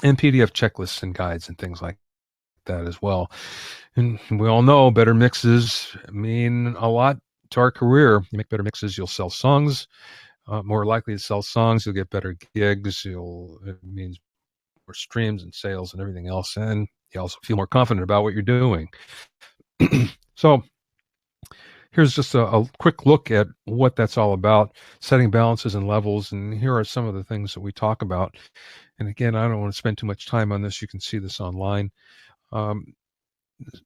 A: and PDF checklists and guides and things like that as well. And we all know better mixes mean a lot to our career. You make better mixes, you'll sell songs, more likely to sell songs, you'll get better gigs, it means more streams and sales and everything else, and you also feel more confident about what you're doing. So here's just a quick look at what that's all about, setting balances and levels, and here are some of the things that we talk about. And again, I don't want to spend too much time on this. You can see this online.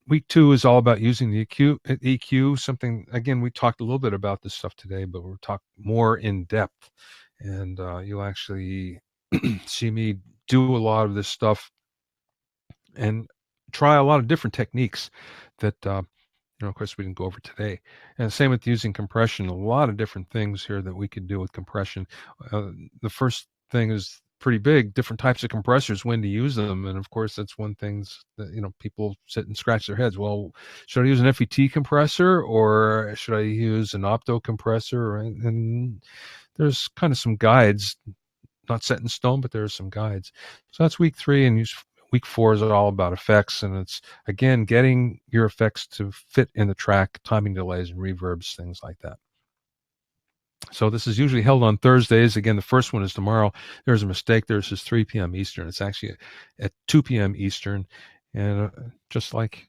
A: Week 2 is all about using the EQ, something, again, we talked a little bit about this stuff today, but we'll talk more in depth. And you'll actually see me do a lot of this stuff and try a lot of different techniques that of course, we didn't go over today. And same with using compression. A lot of different things here that we could do with compression. The first thing is pretty big, different types of compressors, when to use them. And of course, that's one thing that, people sit and scratch their heads. Well, should I use an FET compressor or should I use an opto compressor? And there's kind of some guides, not set in stone, but there are some guides. So that's week 3, and week 4 is all about effects, and it's, again, getting your effects to fit in the track, timing delays and reverbs, things like that. So this is usually held on Thursdays. Again, the first one is tomorrow. There's a mistake. There's 3 p.m. Eastern. It's actually at 2 p.m. Eastern. And just like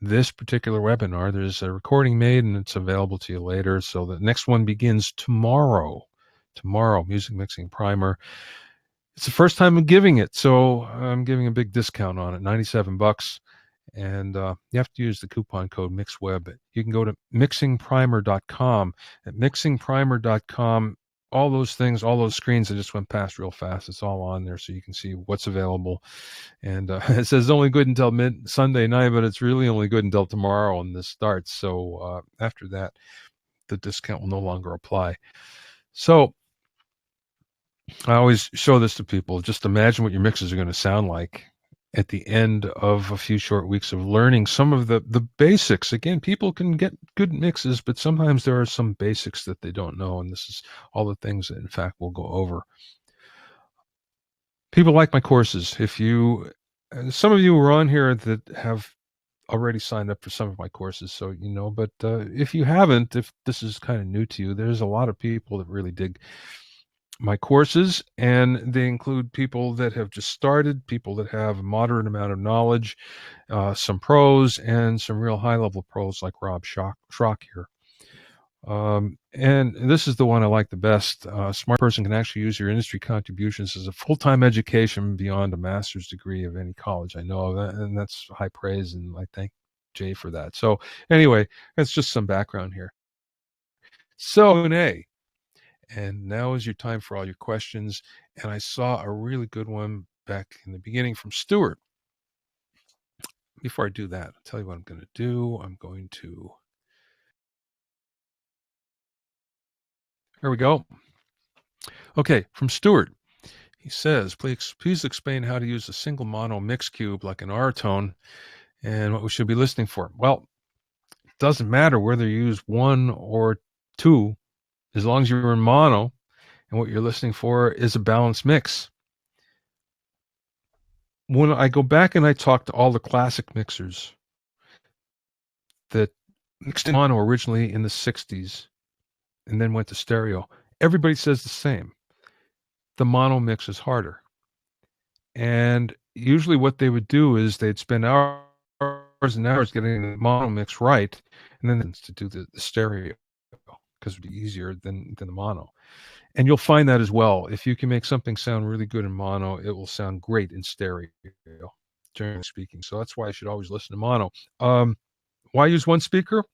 A: this particular webinar, there's a recording made, and it's available to you later. So the next one begins tomorrow. Music Mixing Primer. It's the first time I'm giving it, so I'm giving a big discount on it, $97. And you have to use the coupon code MixWeb. You can go to mixingprimer.com. At mixingprimer.com, all those things, all those screens I just went past real fast, it's all on there so you can see what's available. And it says only good until Sunday night, but it's really only good until tomorrow when this starts. So after that, the discount will no longer apply. So I always show this to people. Just imagine what your mixes are going to sound like at the end of a few short weeks of learning some of the basics. Again, people can get good mixes, but sometimes there are some basics that they don't know, and this is all the things that, in fact, we'll go over. People like my courses. If you, some of you are on here that have already signed up for some of my courses, so you know. But if you haven't, if this is kind of new to you, there's a lot of people that really dig my courses, and they include people that have just started, people that have a moderate amount of knowledge, some pros, and some real high-level pros like Rob Schrock here. And this is the one I like the best. Smart person can actually use your industry contributions as a full-time education beyond a master's degree of any college I know of, and that's high praise, and I thank Jay for that. So anyway, that's just some background here. So Q&A. And now is your time for all your questions. And I saw a really good one back in the beginning from Stuart. Before I do that, I'll tell you what I'm going to do. I'm going to, here we go. Okay, from Stuart. He says, please explain how to use a single mono mix cube like an R-tone and what we should be listening for. Well, it doesn't matter whether you use one or two, as long as you're in mono and what you're listening for is a balanced mix. When I go back and I talk to all the classic mixers that mixed in mono originally in the 60s and then went to stereo, everybody says the same. The mono mix is harder. And usually what they would do is they'd spend hours and hours getting the mono mix right, and then to do the stereo because it would be easier than the mono. And you'll find that as well. If you can make something sound really good in mono, it will sound great in stereo, generally speaking. So that's why I should always listen to mono. Why use one speaker?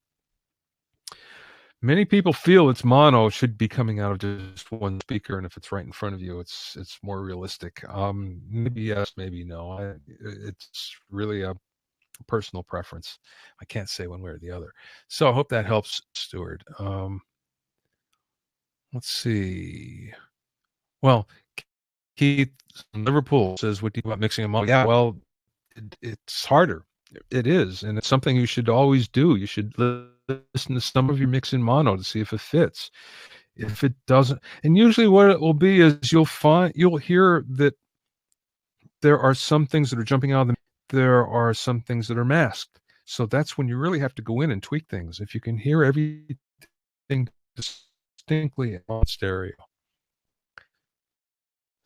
A: Many people feel it's mono should be coming out of just one speaker, and if it's right in front of you, it's more realistic. Maybe yes, maybe no. It's really a personal preference. I can't say one way or the other. So I hope that helps, Stuart. Let's see. Well, Keith from Liverpool says, what do you think about mixing a mono? Yeah, well, it's harder. It is, and it's something you should always do. You should listen to some of your mix in mono to see if it fits. If it doesn't, and usually what it will be is you'll hear that there are some things that are jumping out of there are some things that are masked. So that's when you really have to go in and tweak things. If you can hear everything distinctly on stereo.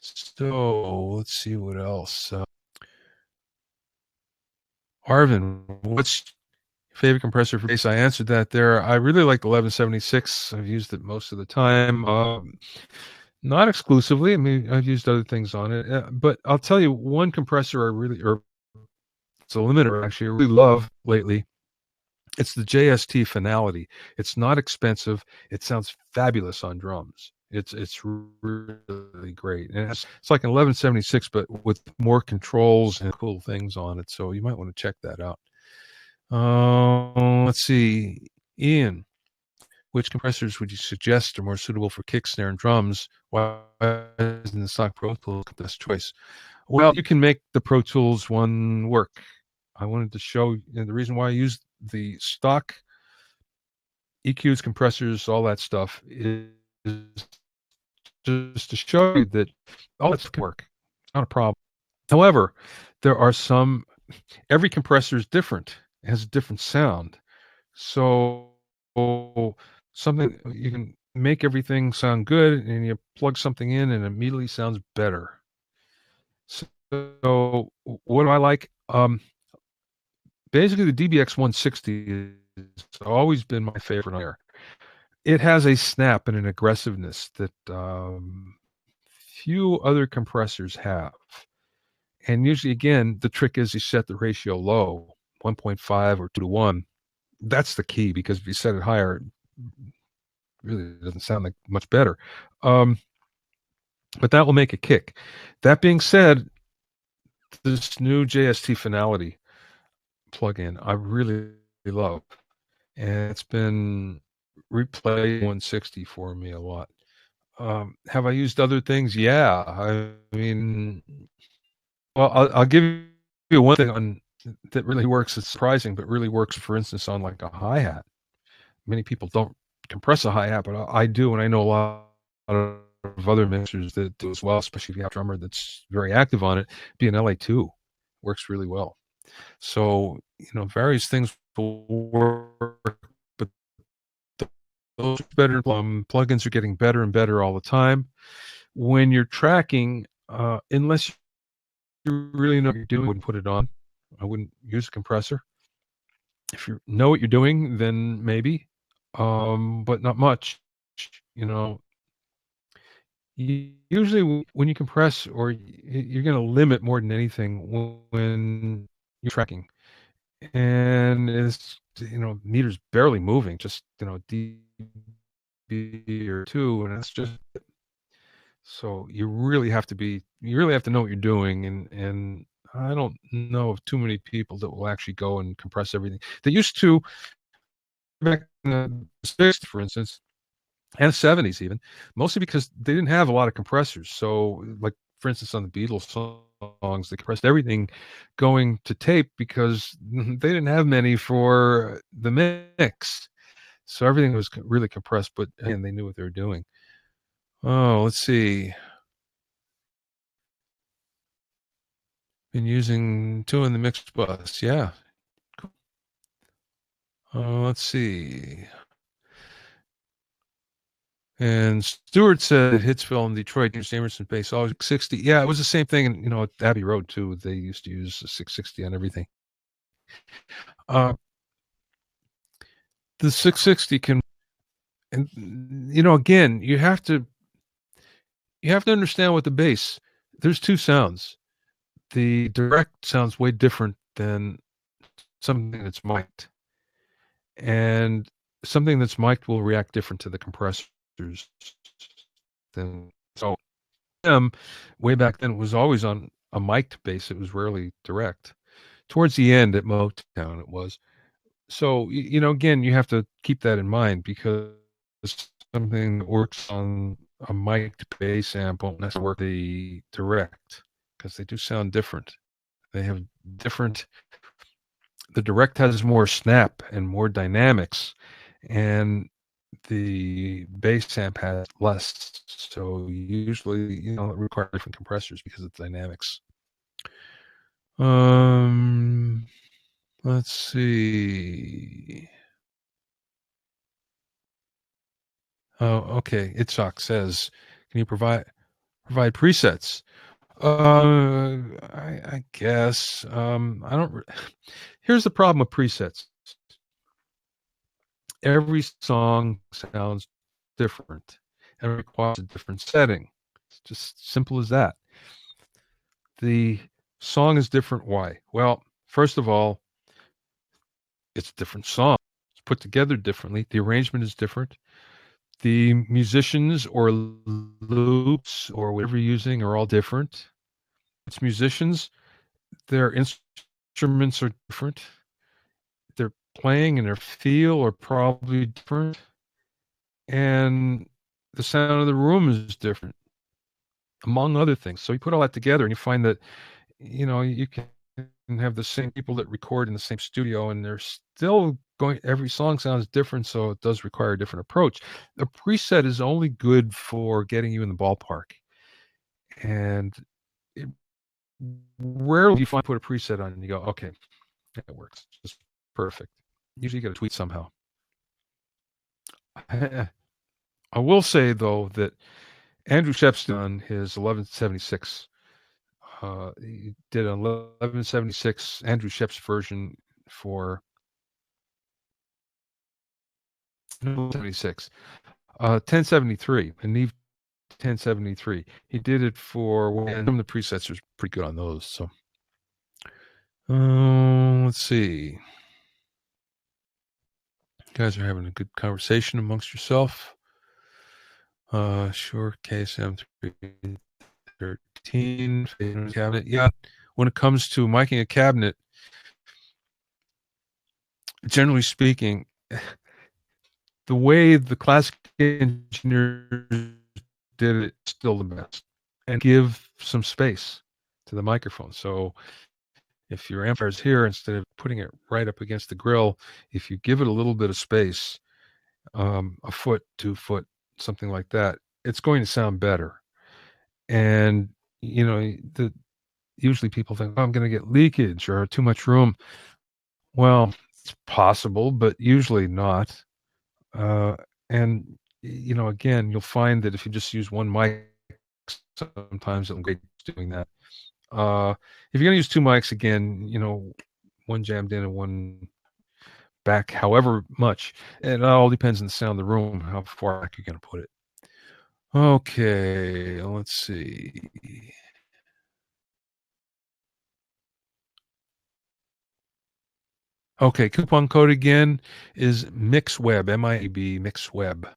A: So let's see what else. Arvin, what's your favorite compressor for bass? I answered that there. I really like the 1176. I've used it most of the time. Not exclusively. I mean, I've used other things on it. But I'll tell you one compressor it's a limiter actually, I really love lately. It's the JST Finality. It's not expensive. It sounds fabulous on drums. It's really great. And it's like an 1176, but with more controls and cool things on it. So you might want to check that out. Let's see. Ian, which compressors would you suggest are more suitable for kick, snare, and drums? Why isn't the stock Pro Tools the best choice? Well, you can make the Pro Tools one work. I wanted to show the reason why I use the stock EQs, compressors, all that stuff is just to show you that all that can work. It's not a problem. However, there are every compressor is different. It has a different sound. So something you can make everything sound good, and you plug something in and it immediately sounds better. So what do I like? Basically, the DBX 160 has always been my favorite here. It has a snap and an aggressiveness that few other compressors have. And usually, again, the trick is you set the ratio low, 1.5 or 2 to 1. That's the key, because if you set it higher, it really doesn't sound like much better. But that will make a kick. That being said, this new JST Finality plugin I really love, and it's been replayed 160 for me a lot. Have I used other things? Yeah. I mean, well, I'll give you you one thing on that really works. It's surprising, but really works. For instance, on like a hi-hat. Many people don't compress a hi-hat, but I do, and I know a lot of other mixers that do as well, especially if you have a drummer that's very active on it. Be an LA2 works really well. So, various things will work, but those are better. Plugins are getting better and better all the time. When you're tracking, unless you really know what you're doing, I wouldn't put it on. I wouldn't use a compressor. If you know what you're doing, then maybe, but not much. You know, usually when you compress, or you're going to limit more than anything when you're tracking, and it's meters barely moving, just dB or two, and it's just so you really have to know what you're doing, and I don't know of too many people that will actually go and compress everything. They used to back in the 60s, for instance, and the 70s even, mostly because they didn't have a lot of compressors. So, like, for instance, on the Beatles songs, they compressed everything going to tape because they didn't have many for the mix. So everything was really compressed, but again, they knew what they were doing. Oh, let's see. Been using two in the mixed bus. Yeah. Let's see. And Stewart said Hitsville and Detroit, James Emerson bass always 60. Yeah, it was the same thing. And, at Abbey Road, too. They used to use a 660 on everything. The 660 can, and, again, you have to understand what the bass, there's two sounds. The direct sounds way different than something that's mic'd. And something that's mic'd will react different to the compressors than so. Way back then, it was always on a mic'd bass. It was rarely direct. Towards the end at Motown, it was. So, again, you have to keep that in mind, because something that works on a mic'd bass amp won't necessarily work the direct, because they do sound different. They have different. The direct has more snap and more dynamics, and the bass amp has less. So usually, it requires different compressors because of the dynamics. Let's see. Oh, okay. Itzhak says, "Can you provide presets?" I guess. I don't. Here's the problem with presets. Every song sounds different and requires a different setting. It's just simple as that. The song is different. Why? Well, first of all, it's a different song. It's put together differently. The arrangement is different. The musicians or loops or whatever you're using are all different. It's musicians. Their instruments are different. Their playing and their feel are probably different. And the sound of the room is different, among other things. So you put all that together and you find that, you can have the same people that record in the same studio, and they're still going, every song sounds different. So it does require a different approach. The preset is only good for getting you in the ballpark. And it, rarely do you put a preset on and you go, okay, it works. It's perfect. Usually you get a tweak somehow. I will say, though, that Andrew Shepstone, his 1176, he did an 1176 Andrew Sheps version for 76, 1073, a Neve 1073. He did it for, and some of the presets are pretty good on those. So, let's see. You guys are having a good conversation amongst yourself. Sure, KSM313 cabinet. Yeah, when it comes to miking a cabinet, generally speaking, the way the classic engineers did it is still the best, and give some space to the microphone. So If your amplifier's here, instead of putting it right up against the grill, if you give it a little bit of space, a foot, 2 foot, something like that, it's going to sound better. And usually people think, oh, I'm going to get leakage or too much room. Well, it's possible, but usually not. Uh, and again, you'll find that if you just use one mic, sometimes it'll be doing that. If you're going to use two mics, again, one jammed in and one back, however much, it all depends on the sound of the room, how far back you're going to put it. Okay, let's see. Okay, coupon code again is MixWeb, M-I-A-B, MixWeb.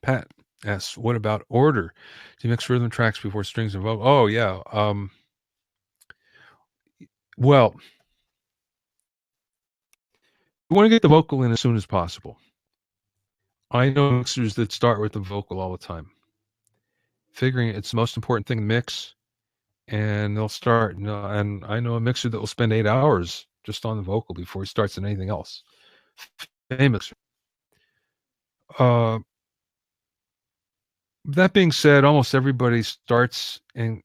A: Pat asks, what about order? Do you mix rhythm tracks before strings and vocal? Oh, yeah. Well, you want to get the vocal in as soon as possible. I know mixers that start with the vocal all the time, figuring it's the most important thing in the mix, and they'll start. And I know a mixer that will spend 8 hours just on the vocal before he starts on anything else. Famous. Uh, that being said, almost everybody starts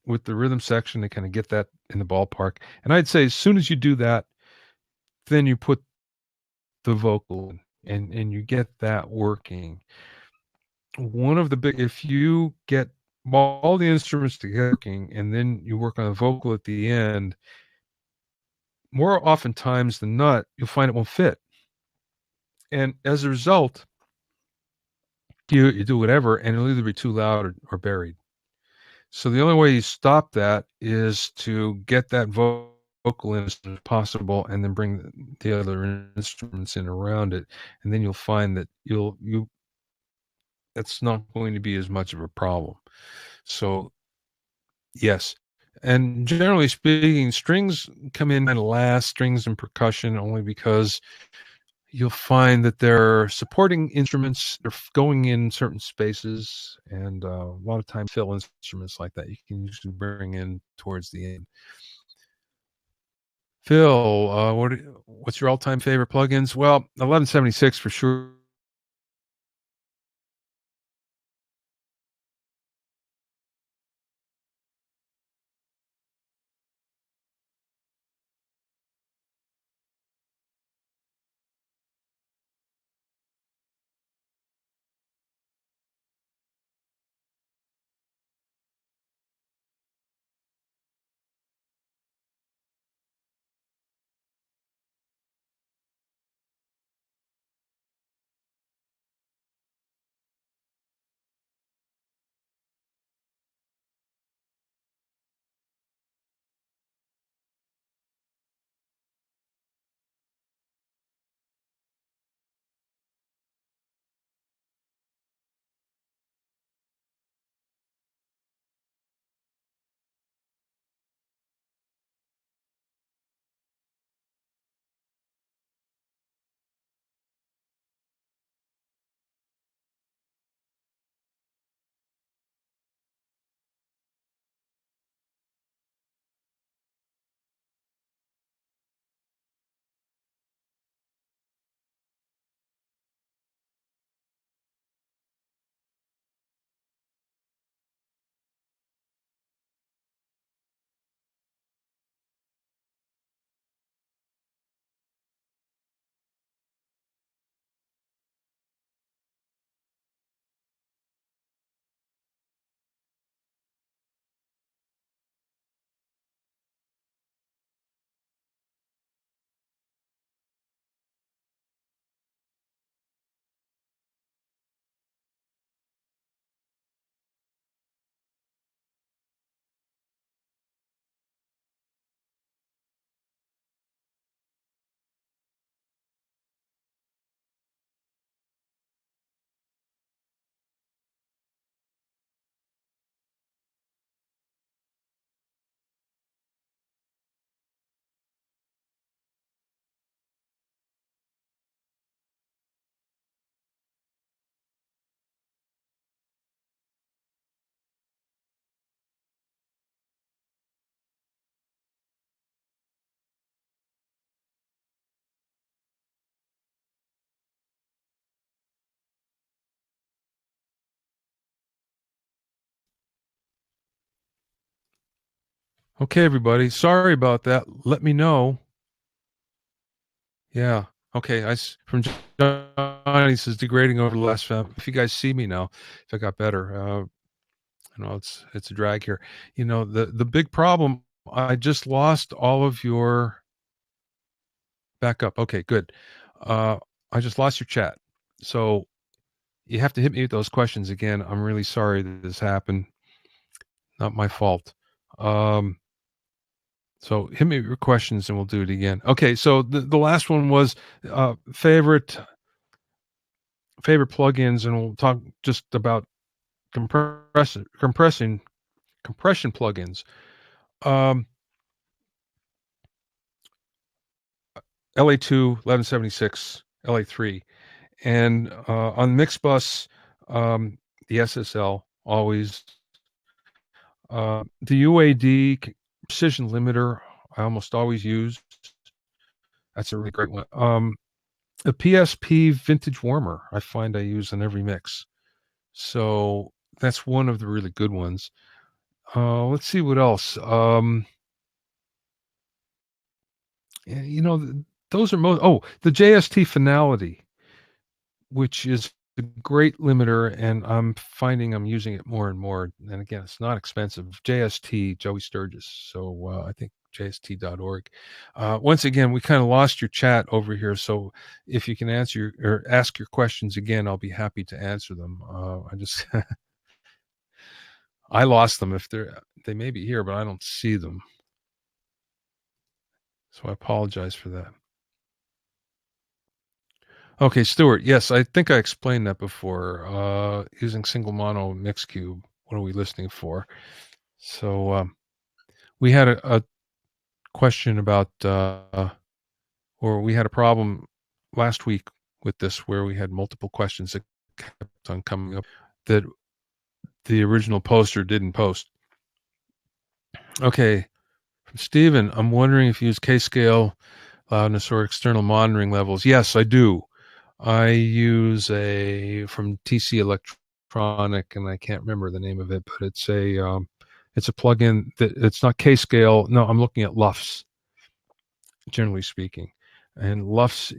A: with the rhythm section. They kind of get that in the ballpark. And I'd say as soon as you do that, then you put the vocal in, and you get that working. One of the big, if you get all the instruments together working, and then you work on the vocal at the end, more oftentimes than not, you'll find it won't fit. And as a result, you do whatever, and it'll either be too loud or buried. So the only way you stop that is to get that vocal in as soon as possible, and then bring the other instruments in around it, and then you'll find that that's not going to be as much of a problem. So yes, and generally speaking, strings come in kind of last, strings and percussion, only because you'll find that they're supporting instruments. They're going in certain spaces, and a lot of times fill instruments like that you can usually bring in towards the end. Phil, what's your all-time favorite plugins? Well, 1176 for sure. Okay, everybody. Sorry about that. Let me know. Yeah. Okay. From John, he says degrading over the last film. If you guys see me now, if I got better, I know it's a drag here. The big problem. I just lost all of your backup. Okay, good. I just lost your chat, so you have to hit me with those questions again. I'm really sorry that this happened. Not my fault. Um, So hit me with your questions and we'll do it again. Okay, so the last one was favorite plugins, and we'll talk just about compression plugins. Um, LA2, 1176, LA3, and on Mixbus, the SSL always. The UAD precision limiter I almost always use. That's a really great one. A PSP vintage warmer I find I use in every mix. So that's one of the really good ones. Let's see what else. Those are the JST Finality, which is a great limiter, and I'm finding I'm using it more and more. And again, it's not expensive. JST, Joey Sturgis. So I think jst.org. Once again, we kind of lost your chat over here. So if you can answer or ask your questions again, I'll be happy to answer them. I just, I lost them. They may be here, but I don't see them. So I apologize for that. Okay, Stuart. Yes, I think I explained that before. Using single mono Mixcube. What are we listening for? So we had a question about, or we had a problem last week with this where we had multiple questions that kept on coming up that the original poster didn't post. Okay, from Stephen, I'm wondering if you use K-scale loudness or external monitoring levels. Yes, I do. I use from TC Electronic, and I can't remember the name of it, but it's a plugin that it's not K-scale. No, I'm looking at LUFS, generally speaking, and LUFS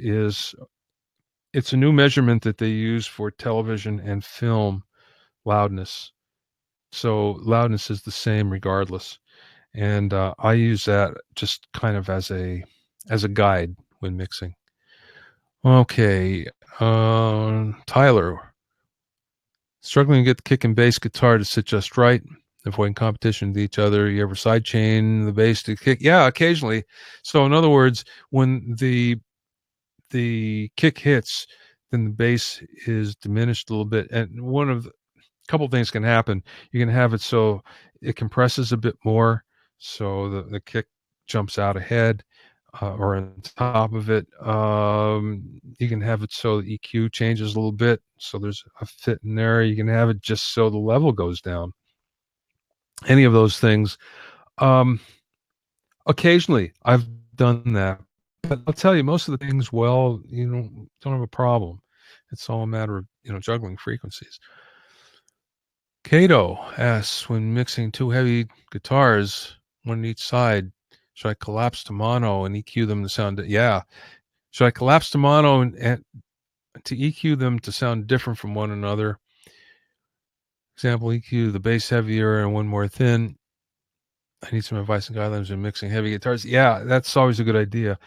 A: it's a new measurement that they use for television and film loudness. So loudness is the same regardless, and I use that just kind of as a guide when mixing. Okay, Tyler, struggling to get the kick and bass guitar to sit just right, avoiding competition with each other. You ever sidechain the bass to kick? Yeah, occasionally. So in other words, when the kick hits, then the bass is diminished a little bit, and couple things can happen. You can have it so it compresses a bit more, so the kick jumps out ahead. Or on top of it, you can have it so the EQ changes a little bit, so there's a fit in there. You can have it just so the level goes down. Any of those things. Occasionally, I've done that, but I'll tell you, most of the things, don't have a problem. It's all a matter of juggling frequencies. Cato asks, when mixing two heavy guitars, one on each side, should I collapse to mono and EQ them to sound? Yeah. Should I collapse to mono and to EQ them to sound different from one another? Example, EQ the bass heavier and one more thin. I need some advice and guidelines when mixing heavy guitars. Yeah, that's always a good idea.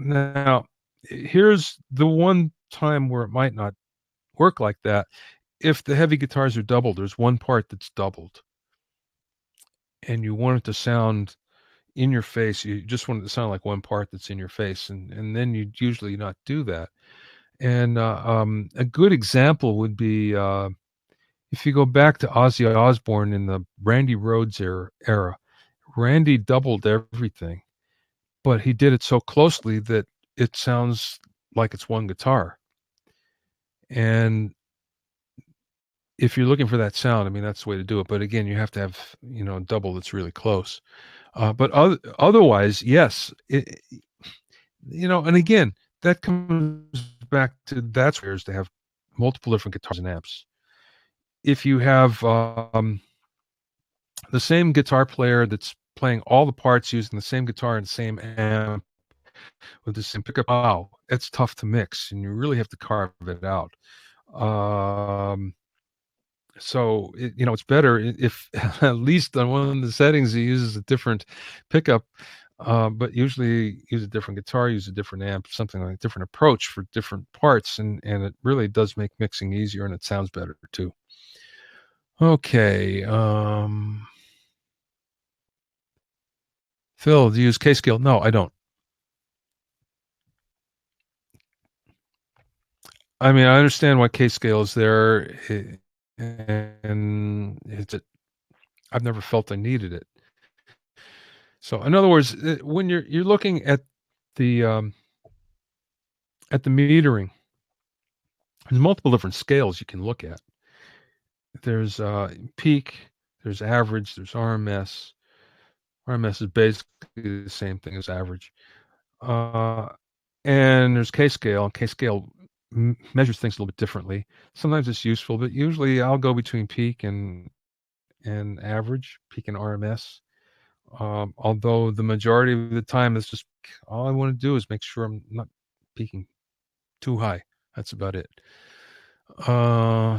A: Now, here's the one time where it might not work like that. If the heavy guitars are doubled, there's one part that's doubled, and you want it to sound in your face. You just want it to sound like one part that's in your face, and then you usually not do that. And a good example would be if you go back to Ozzy Osbourne in the Randy Rhoads era. Randy doubled everything, but he did it so closely that it sounds like it's one guitar. And if you're looking for that sound, I mean, that's the way to do it. But again, you have to have a double that's really close. But otherwise, yes, and again, that comes back to that's where is to have multiple different guitars and amps. If you have the same guitar player that's playing all the parts using the same guitar and same amp with the same pickup. Wow, it's tough to mix, and you really have to carve it out. Um, so it's better if at least on one of the settings it uses a different pickup, but usually use a different guitar, use a different amp, something like a different approach for different parts, and it really does make mixing easier, and it sounds better too. Okay, Phil, do you use K-Scale? No, I don't. I mean, I understand why K-Scale is there, and I've never felt I needed it. So, in other words, when you're looking the at the metering, there's multiple different scales you can look at. There's peak, there's average, there's RMS. RMS is basically the same thing as average. Uh, and there's K-Scale. K-Scale measures things a little bit differently. Sometimes it's useful, but usually I'll go between peak and average, peak and RMS. Although the majority of the time it's just all I want to do is make sure I'm not peaking too high. That's about it.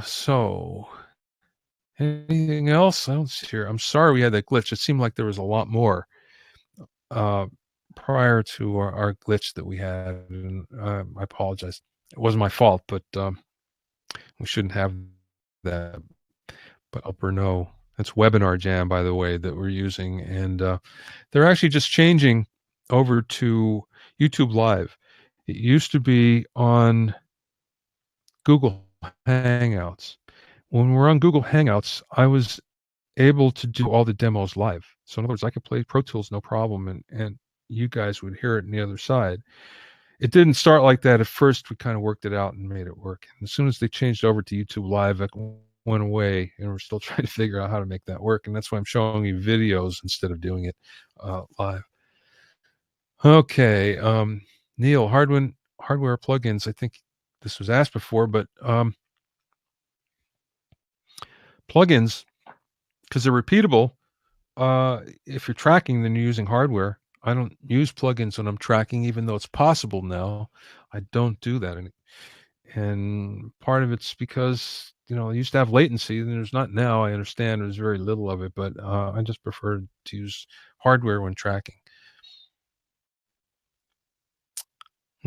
A: So anything else? I don't see here. I'm sorry we had that glitch. It seemed like there was a lot more prior to our glitch that we had, and I apologize. It wasn't my fault, but we shouldn't have that. But upper no, that's Webinar Jam, by the way, that we're using, and they're actually just changing over to YouTube Live. It used to be on Google Hangouts. When we're on Google Hangouts, I was able to do all the demos live. So in other words, I could play Pro Tools no problem, and you guys would hear it on the other side. It didn't start like that at first. We kind of worked it out and made it work. And as soon as they changed over to YouTube Live, it went away, and we're still trying to figure out how to make that work. And that's why I'm showing you videos instead of doing it live. Okay, Neil, hardware plugins. I think this was asked before, but plugins, because they're repeatable. If you're tracking, then you're using hardware. I don't use plugins when I'm tracking, even though it's possible now. I don't do that. And part of it's because, I used to have latency, and there's not now. I understand there's very little of it, but I just prefer to use hardware when tracking.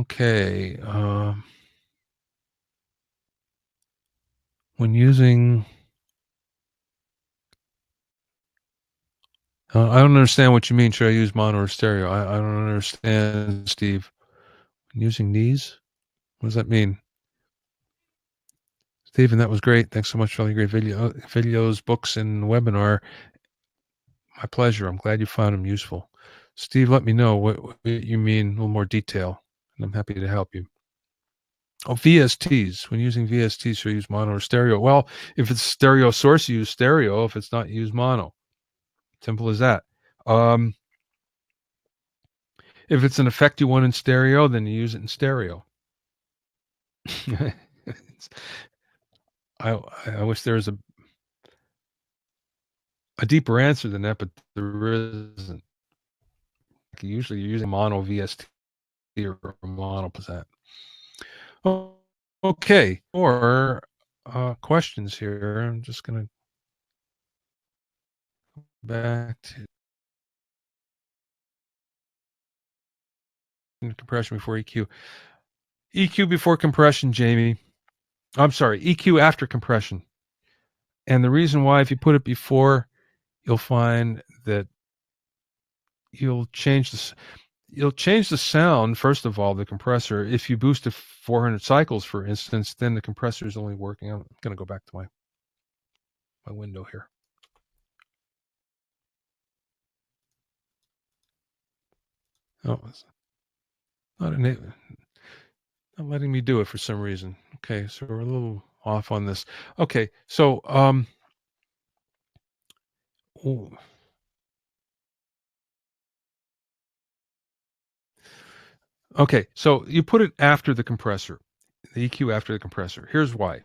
A: Okay. When using... I don't understand what you mean. Should I use mono or stereo? I don't understand, Steve. Using these? What does that mean? Stephen, that was great. Thanks so much for all your great videos, books, and webinar. My pleasure. I'm glad you found them useful. Steve, let me know what you mean, a little more detail, and I'm happy to help you. Oh, VSTs. When using VSTs, should I use mono or stereo? Well, if it's stereo source, use stereo. If it's not, use mono. Simple as that. If it's an effect you want in stereo, then you use it in stereo. I wish there was a deeper answer than that, but there isn't. Usually you're using mono VST or mono that. Oh, okay. Or questions here. I'm just going to go back to compression before EQ. EQ before compression, Jamie. I'm sorry, EQ after compression. And the reason why, if you put it before, you'll find that you'll change the sound, first of all, the compressor. If you boost to 400 cycles, for instance, then the compressor is only working. I'm going to go back to my window here. Oh, it's not letting me do it for some reason. Okay, so we're a little off on this. Okay, so okay, so you put it after the compressor, the EQ after the compressor. Here's why.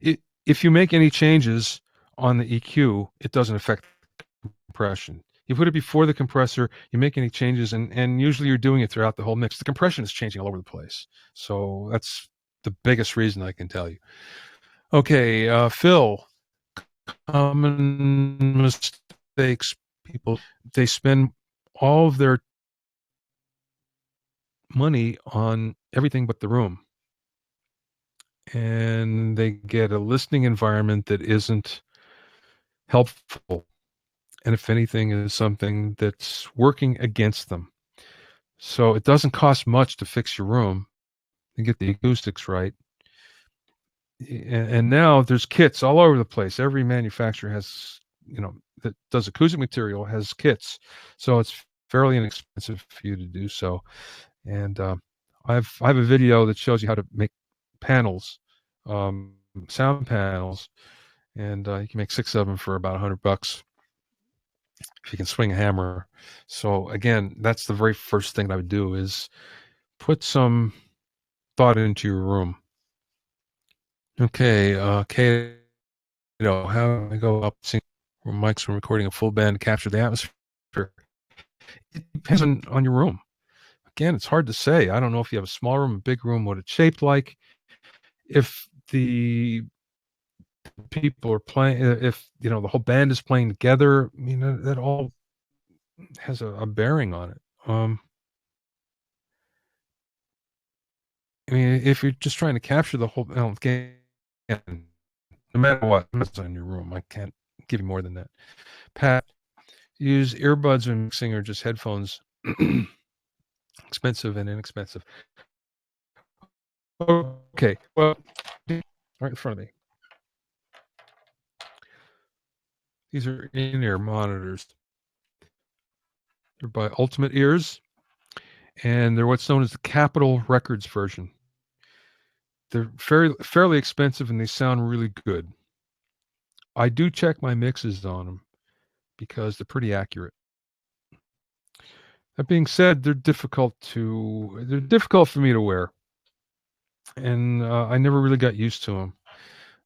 A: If you make any changes on the EQ, it doesn't affect compression. You put it before the compressor, you make any changes, and usually you're doing it throughout the whole mix. The compression is changing all over the place. So that's the biggest reason I can tell you. Okay, Phil, common mistakes people, they spend all of their money on everything but the room. And they get a listening environment that isn't helpful. And if anything, is something that's working against them. So it doesn't cost much to fix your room and get the acoustics right. And now there's kits all over the place. Every manufacturer has, that does acoustic material has kits. So it's fairly inexpensive for you to do so. And I have a video that shows you how to make panels, sound panels, and you can make 6 of them for about $100 if you can swing a hammer. So again, that's the very first thing I would do is put some thought into your room. Okay, Kato, how do I go up where mics when recording a full band to capture the atmosphere? It depends on your room. Again, it's hard to say. I don't know if you have a small room, a big room, what it's shaped like. If the people are playing, if the whole band is playing together, that all has a bearing on it. If you're just trying to capture the whole game, no matter what, it's on your room. I can't give you more than that. Pat, use earbuds when mixing or just headphones. Expensive and inexpensive. Okay, well, right in front of me. These are in-ear monitors. They're by Ultimate Ears, and they're what's known as the Capitol Records version. They're fairly expensive, and they sound really good. I do check my mixes on them because they're pretty accurate. That being said, they're difficult for me to wear, and I never really got used to them.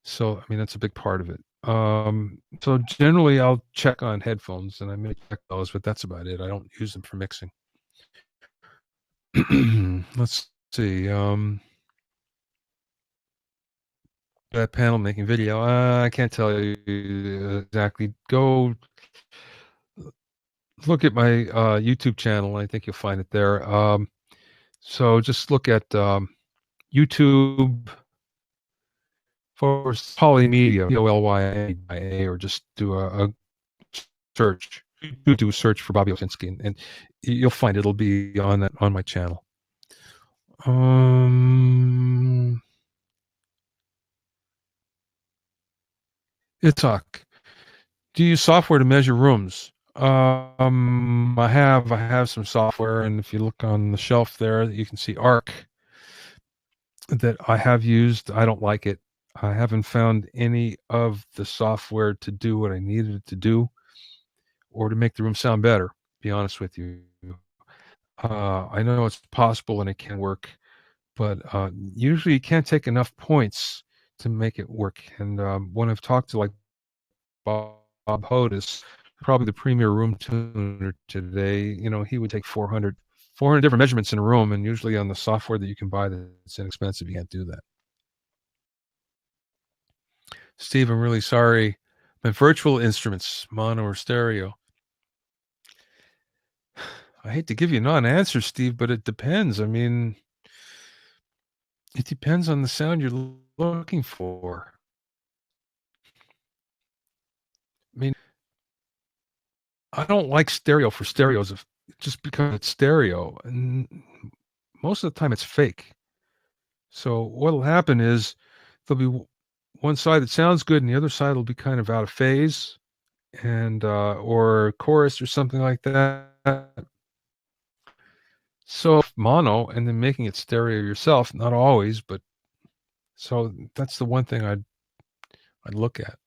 A: So that's a big part of it. So generally, I'll check on headphones, and I may check those, but that's about it. I don't use them for mixing. Let's see. That panel making video. I can't tell you exactly. Go look at my YouTube channel. I think you'll find it there. So just look at YouTube for Polymedia, Polya, or just do a search. Do a search for Bobby Owsinski, and you'll find it'll be on my channel. Itzhak, do you use software to measure rooms? I have some software, and if you look on the shelf there, you can see ARC that I have used. I don't like it. I haven't found any of the software to do what I needed it to do or to make the room sound better, to be honest with you. I know it's possible and it can work, but usually you can't take enough points to make it work. And when I've talked to like Bob Hodis, probably the premier room tuner today, he would take 400 different measurements in a room, and usually on the software that you can buy that's inexpensive, you can't do that. Steve, I'm really sorry. My virtual instruments, mono or stereo? I hate to give you a non-answer, Steve, but it depends. It depends on the sound you're looking for. I don't like stereo for stereos just because it's stereo, and most of the time it's fake. So what'll happen is there'll be one side that sounds good and the other side will be kind of out of phase, and or chorus or something like that. So mono and then making it stereo yourself, not always, but so that's the one thing I'd look at.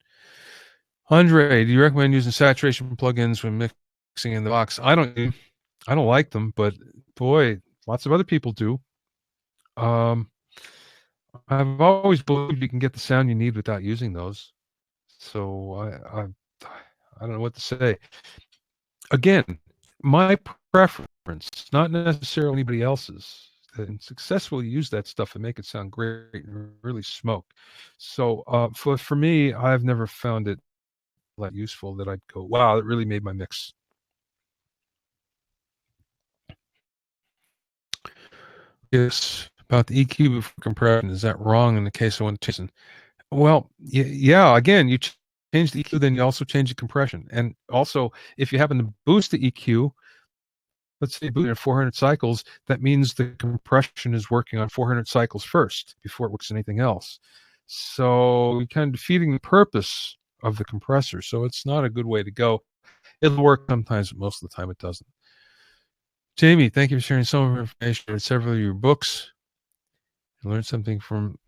A: Andre, do you recommend using saturation plugins when mixing in the box? I don't like them, but boy, lots of other people do. I've always believed you can get the sound you need without using those. So I don't know what to say. again, my preference, not necessarily anybody else's. And successfully use that stuff and make it sound great and really smoke. So for me, I've never found it that useful that I'd go, wow, it really made my mix. Yes, about the EQ before compression. Is that wrong in the case of one Jason? Well, yeah. Again, you change the EQ, then you also change the compression, and also if you happen to boost the EQ, let's say boost at 400 cycles, that means the compression is working on 400 cycles first before it works anything else. So you're kind of defeating the purpose of the compressor. So it's not a good way to go. It'll work sometimes, but most of the time it doesn't. Jamie, thank you for sharing some of your information. I read several of your books. I learned something from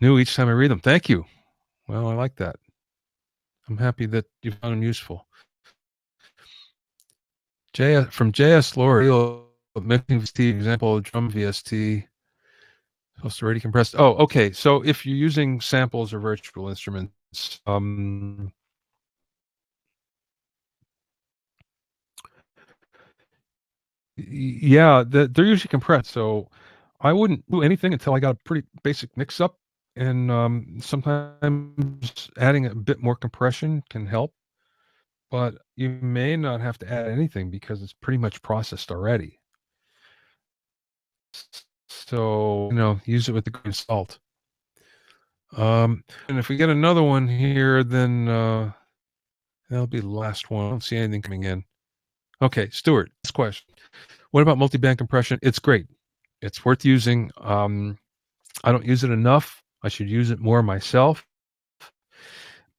A: new each time I read them. Thank you. Well, I like that. I'm happy that you found them useful. From JS Lore, mixing VST, example, drum VST, supposed to already compressed. Oh, okay. So if you're using samples or virtual instruments, yeah, they're usually compressed. So I wouldn't do anything until I got a pretty basic mix up. And sometimes adding a bit more compression can help, but you may not have to add anything because it's pretty much processed already. So, use it with a grain of salt. And if we get another one here, then that'll be the last one. I don't see anything coming in. Okay, Stuart, this question. What about multiband compression? It's great. It's worth using. I don't use it enough. I should use it more myself,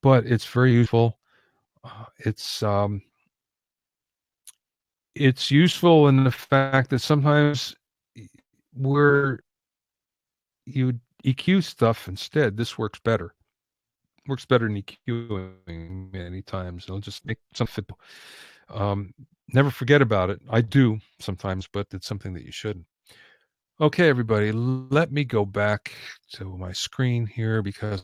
A: but it's very useful. It's useful in the fact that sometimes where you EQ stuff instead, this works better. Works better than EQing many times. It'll just make something. Never forget about it. I do sometimes, but it's something that you shouldn't. Okay, everybody, let me go back to my screen here because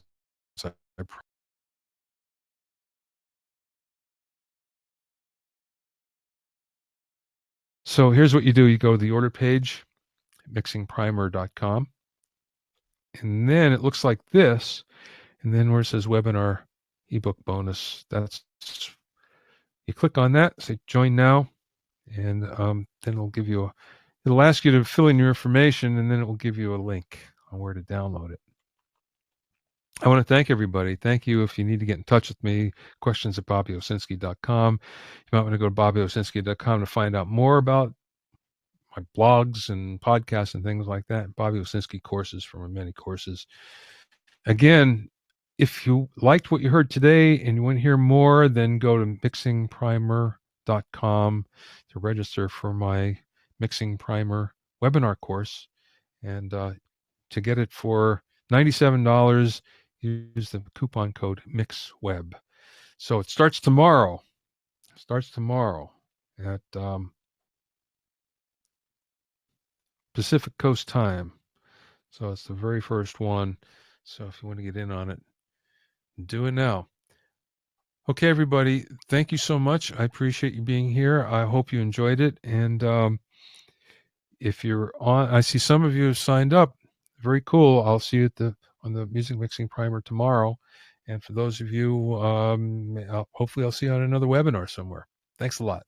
A: so here's what you do. You go to the order page, mixingprimer.com, and then it looks like this. And then where it says webinar ebook bonus, you click on that, say join now, and then it'll ask you to fill in your information, and then it will give you a link on where to download it. I want to thank everybody. Thank you. If you need to get in touch with me, questions at BobbyOwsinski.com. You might want to go to BobbyOwsinski.com to find out more about my blogs and podcasts and things like that. Bobby Owsinski courses from many courses. Again, if you liked what you heard today and you want to hear more, then go to mixingprimer.com to register for my Mixing Primer webinar course. And to get it for $97, use the coupon code MixWeb. So it starts tomorrow. At Pacific Coast time. So it's the very first one. So if you want to get in on it, do it now. Okay, everybody. Thank you so much. I appreciate you being here. I hope you enjoyed it. And if you're on, I see some of you have signed up. Very cool. I'll see you on the Music Mixing Primer tomorrow. And for those of you, hopefully I'll see you on another webinar somewhere. Thanks a lot.